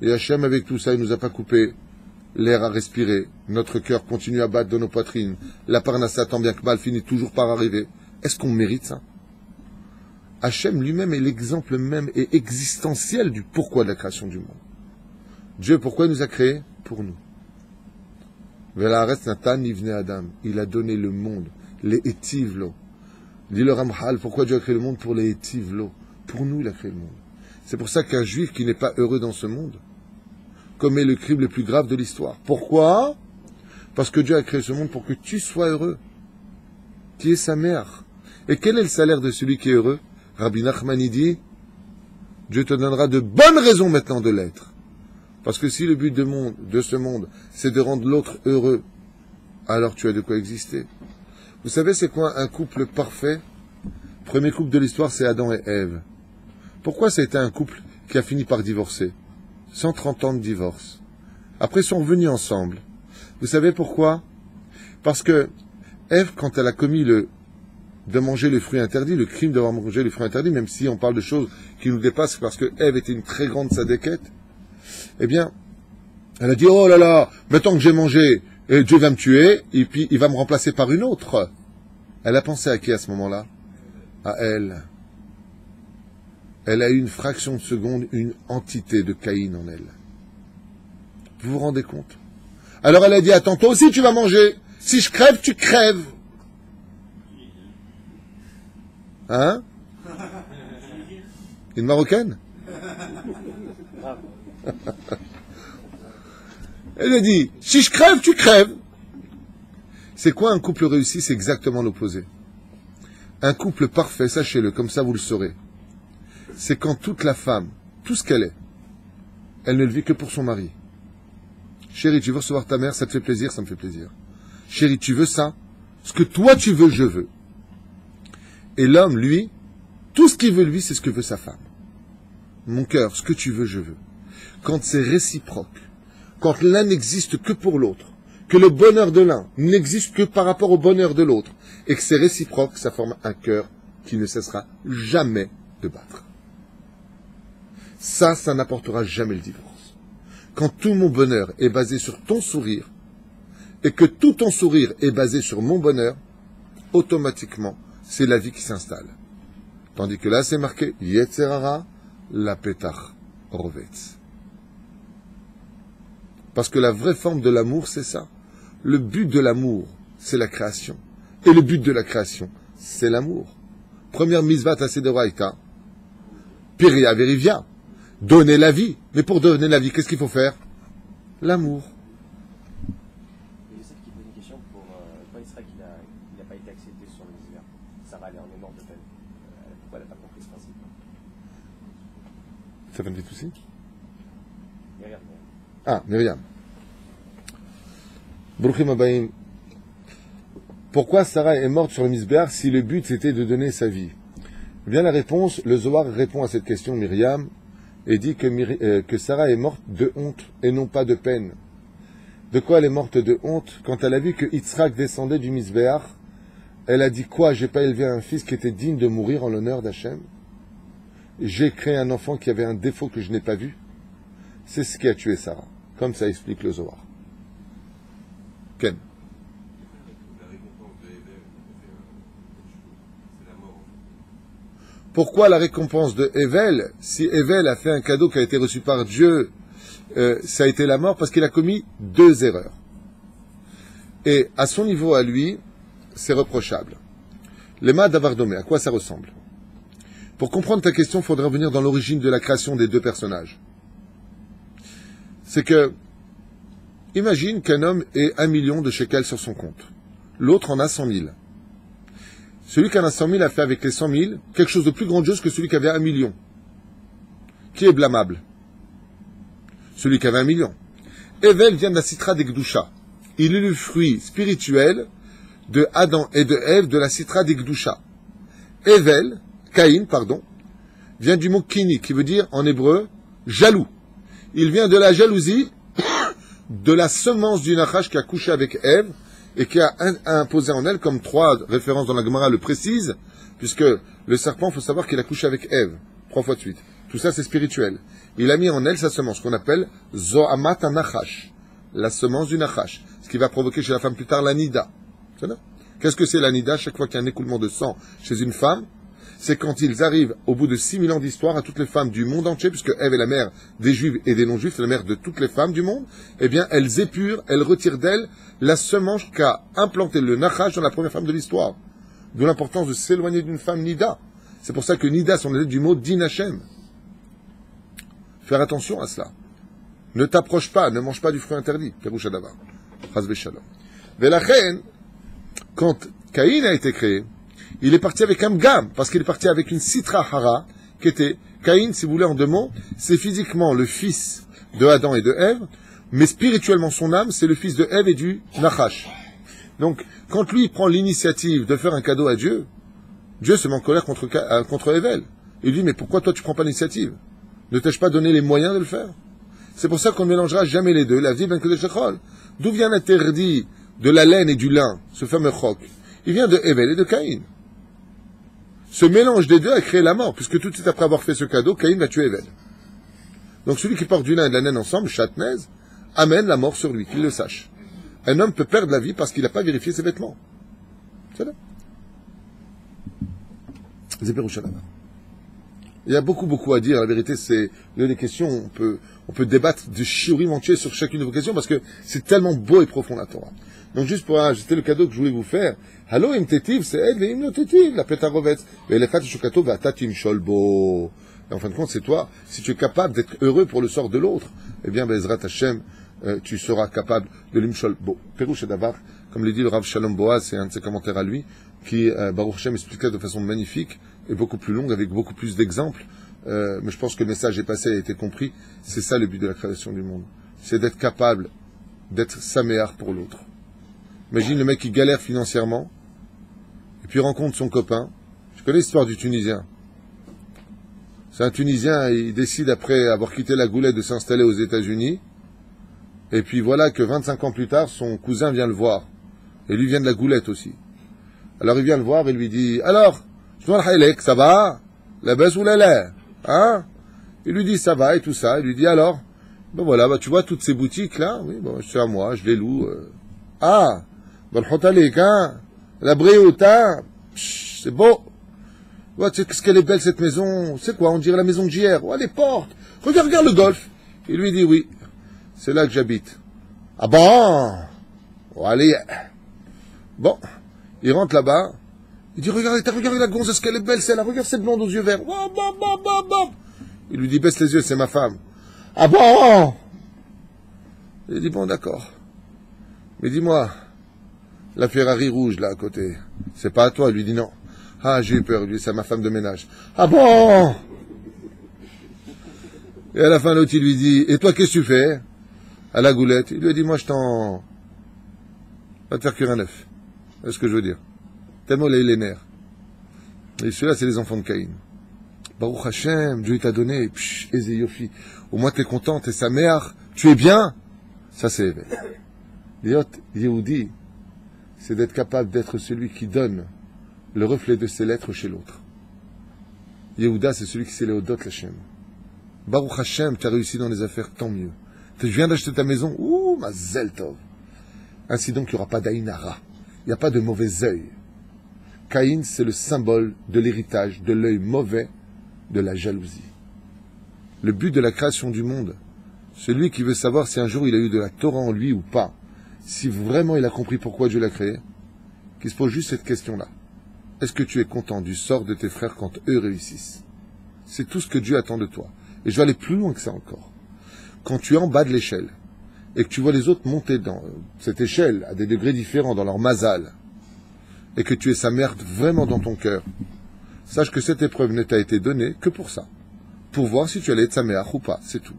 Et Hachem, avec tout ça, il ne nous a pas coupé l'air à respirer. Notre cœur continue à battre dans nos poitrines. La parnassa, tant bien que mal, finit toujours par arriver. Est-ce qu'on mérite ça? Hachem lui-même est l'exemple même et existentiel du pourquoi de la création du monde. Dieu, pourquoi il nous a créés? Pour nous. Velaharetz Natan Nivne Adam. Il a donné le monde. Les Etivlo. Dit le Ramchal, pourquoi Dieu a créé le monde? Pour les Etivlo. Pour nous, il a créé le monde. C'est pour ça qu'un juif qui n'est pas heureux dans ce monde commet le crime le plus grave de l'histoire. Pourquoi? Parce que Dieu a créé ce monde pour que tu sois heureux. Qui est sa mère. Et quel est le salaire de celui qui est heureux? Rabbi Nachmani dit, Dieu te donnera de bonnes raisons maintenant de l'être. Parce que si le but de ce monde, c'est de rendre l'autre heureux, alors tu as de quoi exister. Vous savez c'est quoi un couple parfait? Premier couple de l'histoire, c'est Adam et Ève. Pourquoi c'était un couple qui a fini par divorcer? 130 ans de divorce. Après, ils sont revenus ensemble. Vous savez pourquoi? Parce que Ève, quand elle a commis de manger les fruits interdits, le crime d'avoir mangé les fruits interdits, même si on parle de choses qui nous dépassent, parce que Ève était une très grande sadéquette, eh bien, elle a dit, oh là là, maintenant que j'ai mangé, Dieu va me tuer, et puis il va me remplacer par une autre. Elle a pensé à qui à ce moment-là? À elle. Elle a eu une fraction de seconde, une entité de Caïn en elle. Vous vous rendez compte? Alors elle a dit, attends, toi aussi tu vas manger. Si je crève, tu crèves. Hein? Une Marocaine? Elle a dit, si je crève, tu crèves. C'est quoi un couple réussi? C'est exactement l'opposé. Un couple parfait, sachez-le, comme ça vous le saurez. C'est quand toute la femme, tout ce qu'elle est, elle ne le vit que pour son mari. Chérie, tu veux recevoir ta mère, ça te fait plaisir, ça me fait plaisir. Chérie, tu veux ça? Ce que toi tu veux, je veux. Et l'homme, lui, tout ce qu'il veut, lui, c'est ce que veut sa femme. Mon cœur, ce que tu veux, je veux. Quand c'est réciproque, quand l'un n'existe que pour l'autre, que le bonheur de l'un n'existe que par rapport au bonheur de l'autre, et que c'est réciproque, ça forme un cœur qui ne cessera jamais de battre. Ça n'apportera jamais le divorce. Quand tout mon bonheur est basé sur ton sourire, et que tout ton sourire est basé sur mon bonheur, automatiquement, c'est la vie qui s'installe. Tandis que là, c'est marqué Yetzerara, la petach rovetz. Parce que la vraie forme de l'amour, c'est ça. Le but de l'amour, c'est la création. Et le but de la création, c'est l'amour. Première misvat asedoraita, piria verivia, donner la vie. Mais pour donner la vie, qu'est-ce qu'il faut faire? L'amour. Et je sais qu'il pose une question pour quand Israël il n'a pas été accepté sur le misère. Sarah elle est morte de peine. Pourquoi elle n'a pas compris ce principe? Ça fait un petit souci? Myriam. Ah, Myriam. Bruchim Abaïm. Pourquoi Sarah est morte sur le misbéar si le but c'était de donner sa vie? Bien la réponse, le Zohar répond à cette question, Myriam, et dit que Sarah est morte de honte et non pas de peine. De quoi elle est morte de honte? Quand elle a vu que Yitzhak descendait du misbéar, elle a dit quoi? J'ai pas élevé un fils qui était digne de mourir en l'honneur d'Hachem? J'ai créé un enfant qui avait un défaut que je n'ai pas vu? C'est ce qui a tué Sarah, comme ça explique le Zohar. Ken. Pourquoi la récompense de Hevel? Si Hevel a fait un cadeau qui a été reçu par Dieu, ça a été la mort parce qu'il a commis 2 erreurs. Et à son niveau à lui, c'est reprochable. Lema d'Avardomé, à quoi ça ressemble? Pour comprendre ta question, il faudrait revenir dans l'origine de la création des 2 personnages. C'est que, imagine qu'un homme ait 1 million de shekels sur son compte. L'autre en a 100 000. Celui qui en a 100 000 a fait avec les 100 000 quelque chose de plus grandiose que celui qui avait 1 million. Qui est blâmable? Celui qui avait 1 million. Hevel vient de la citra des Gdusha. Il est le fruit spirituel de Adam et de Ève de la citra des Gdusha. Hevel, Caïn, vient du mot kini, qui veut dire en hébreu jaloux. Il vient de la jalousie de la semence du Nachash qui a couché avec Ève et qui a imposé en elle, comme 3 références dans la Gemara le précisent, puisque le serpent, il faut savoir qu'il a couché avec Ève 3 fois de suite. Tout ça, c'est spirituel. Il a mis en elle sa semence, qu'on appelle Zohamat Nachash, la semence du Nachash, ce qui va provoquer chez la femme plus tard la Nida. Qu'est-ce que c'est la Nida? Chaque fois qu'il y a un écoulement de sang chez une femme, c'est quand ils arrivent, au bout de 6000 ans d'histoire, à toutes les femmes du monde entier, puisque Ève est la mère des Juifs et des non-Juifs, c'est la mère de toutes les femmes du monde, eh bien, elles épurent, elles retirent d'elles la semence qu'a implanté le Nachash dans la première femme de l'histoire. D'où l'importance de s'éloigner d'une femme Nida. C'est pour ça que Nida sont les lettres du mot Din Hashem. Faire attention à cela. Ne t'approche pas, ne mange pas du fruit interdit. Perouch Adavar. Chas v'shalom. Velachen, quand Caïn a été créé, il est parti avec un gam, parce qu'il est parti avec une citra hara, qui était, Caïn, si vous voulez en 2 mots, c'est physiquement le fils de Adam et de Ève, mais spirituellement son âme, c'est le fils de Ève et du Nachash. Donc, quand lui prend l'initiative de faire un cadeau à Dieu, Dieu se met en colère contre Hevel. Il dit, mais pourquoi toi tu prends pas l'initiative? Ne t'ai-je pas donné les moyens de le faire? C'est pour ça qu'on ne mélangera jamais les deux. La vie ben que de shechol. D'où vient l'interdit de la laine et du lin, ce fameux chok? Il vient de Hevel et de Caïn. Ce mélange des deux a créé la mort, puisque tout de suite après avoir fait ce cadeau, Caïn va tuer Hevel. Donc celui qui porte du lin et de la laine ensemble, chatnez, amène la mort sur lui, qu'il le sache. Un homme peut perdre la vie parce qu'il n'a pas vérifié ses vêtements. C'est là. Il y a beaucoup à dire. La vérité, c'est les questions. On peut débattre de shiurim entiers sur chacune de vos questions parce que c'est tellement beau et profond la Torah. Donc juste pour ajuster le cadeau que je voulais vous faire. Hallo im tetiv, c'est elle, veim no tetiv, la petarovetz. Ve'elechat shukato ve'atatim sholbo. Et en fin de compte, c'est toi. Si tu es capable d'être heureux pour le sort de l'autre, eh bien, Bezrat Hashem, tu seras capable de l'imshol. Bon, Perouche Davar, comme le dit le Rav Shalom Boaz, c'est un de ses commentaires à lui, qui, Baruch Hashem, expliquait de façon magnifique et beaucoup plus longue, avec beaucoup plus d'exemples. Mais je pense que le message est passé et a été compris. C'est ça le but de la création du monde. C'est d'être capable d'être saméar pour l'autre. Imagine le mec qui galère financièrement, et puis rencontre son copain. Je connais l'histoire du Tunisien. C'est un Tunisien, il décide après avoir quitté la goulette de s'installer aux États-Unis. Et puis voilà que 25 ans plus tard, son cousin vient le voir. Et lui vient de la goulette aussi. Alors il vient le voir et lui dit, alors, ça va? La baisse ou la lait? Hein? Il lui dit, ça va et tout ça. Il lui dit, alors? Ben voilà, tu vois toutes ces boutiques là? Oui, bon, c'est à moi, je les loue. Ah! Ben hein? La Bréouta, c'est beau. Ouais, tu sais qu'est-ce qu'elle est belle cette maison? C'est quoi? On dirait la maison de JR. Oh, les portes. Regarde le golf. Il lui dit oui. C'est là que j'habite. Ah bon? Oh, allez. Bon. Il rentre là-bas. Il dit, regarde la gonzesse, qu'elle est belle, celle-là. Regarde cette blonde aux yeux verts. Il lui dit, baisse les yeux, c'est ma femme. Ah bon? Il dit, bon, d'accord. Mais dis-moi, la Ferrari rouge, là, à côté, c'est pas à toi? Il lui dit, non. Ah, j'ai eu peur, lui, c'est ma femme de ménage. Ah bon? Et à la fin, l'autre, il lui dit, et toi, qu'est-ce que tu fais? À la goulette. Il lui a dit, moi, va te faire cuire un œuf. C'est ce que je veux dire. Tellement il a eu les nerfs. Et ceux-là, c'est les enfants de Caïn. Baruch Hashem, Dieu t'a donné, Eze Yofi. Au moins, t'es content, t'es sa mère, tu es bien. Ça, c'est éveil. Liot Yehudi, c'est d'être capable d'être celui qui donne le reflet de ses lettres chez l'autre. Yehuda, c'est celui qui sait les Hodot Hashem. Baruch Hashem, tu as réussi dans les affaires, tant mieux. Tu viens d'acheter ta maison, ouh, mazel tov. Ainsi donc, il n'y aura pas d'Aïnara. Il n'y a pas de mauvais œil. Caïn, c'est le symbole de l'héritage, de l'œil mauvais, de la jalousie. Le but de la création du monde, celui qui veut savoir si un jour il a eu de la Torah en lui ou pas, si vraiment il a compris pourquoi Dieu l'a créé, qu'il se pose juste cette question-là. Est-ce que tu es content du sort de tes frères quand eux réussissent? C'est tout ce que Dieu attend de toi. Et je vais aller plus loin que ça encore. Quand tu es en bas de l'échelle, et que tu vois les autres monter dans cette échelle à des degrés différents dans leur mazal, et que tu es sa merde vraiment dans ton cœur, sache que cette épreuve ne t'a été donnée que pour ça. Pour voir si tu allais être sa mère ou pas, c'est tout.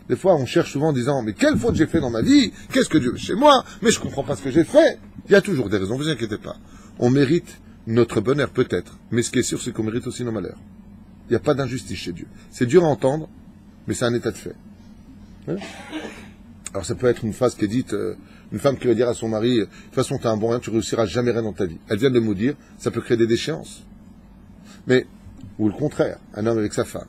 Des fois, on cherche souvent en disant, mais quelle faute j'ai fait dans ma vie? Qu'est-ce que Dieu veut chez moi? Mais je comprends pas ce que j'ai fait. Il y a toujours des raisons, vous inquiétez pas. On mérite notre bonheur peut-être, mais ce qui est sûr, c'est qu'on mérite aussi nos malheurs. Il n'y a pas d'injustice chez Dieu. C'est dur à entendre, mais c'est un état de fait. Hein? Alors ça peut être une phrase qui est dite, une femme qui va dire à son mari, de toute façon tu as un bon rien, tu réussiras jamais rien dans ta vie. Elle vient de le maudire, ça peut créer des déchéances. Mais, ou le contraire, un homme avec sa femme.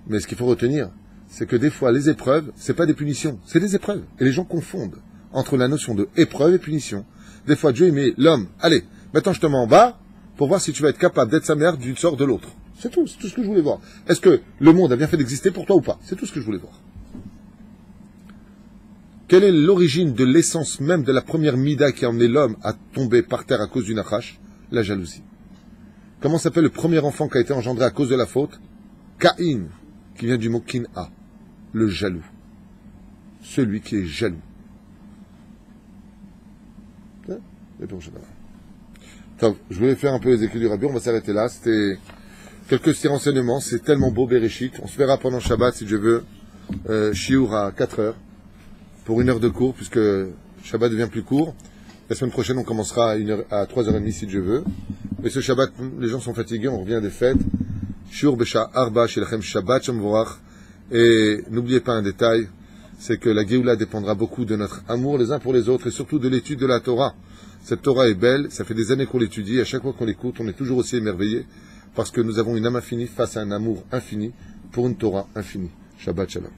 Mais ce qu'il faut retenir, c'est que des fois les épreuves, c'est pas des punitions, c'est des épreuves. Et les gens confondent entre la notion de épreuve et punition. Des fois Dieu met l'homme, allez, maintenant je te mets en bas, pour voir si tu vas être capable d'être sa mère du sort de l'autre. C'est tout ce que je voulais voir. Est-ce que le monde a bien fait d'exister pour toi ou pas? C'est tout ce que je voulais voir. Quelle est l'origine de l'essence même de la première mida qui a emmené l'homme à tomber par terre à cause d'une achash? La jalousie. Comment s'appelle le premier enfant qui a été engendré à cause de la faute? Caïn, qui vient du mot kin'a, le jaloux. Celui qui est jaloux. Je voulais faire un peu les écrits du Rabbi, on va s'arrêter là. C'était quelques petits renseignements, c'est tellement beau, Bereshit. On se verra pendant Shabbat, si Dieu veut, Shiur à 4 heures, pour 1 heure de cours, puisque Shabbat devient plus court. La semaine prochaine, on commencera à 3h30, si Dieu veut. Mais ce Shabbat, les gens sont fatigués, on revient des fêtes. Shiur Besha Arba, Shelachem Shabbat Shamvorach, Et n'oubliez pas un détail, c'est que la Géoula dépendra beaucoup de notre amour les uns pour les autres et surtout de l'étude de la Torah. Cette Torah est belle, ça fait des années qu'on l'étudie, à chaque fois qu'on l'écoute, on est toujours aussi émerveillé parce que nous avons une âme infinie face à un amour infini pour une Torah infinie. Shabbat Shalom.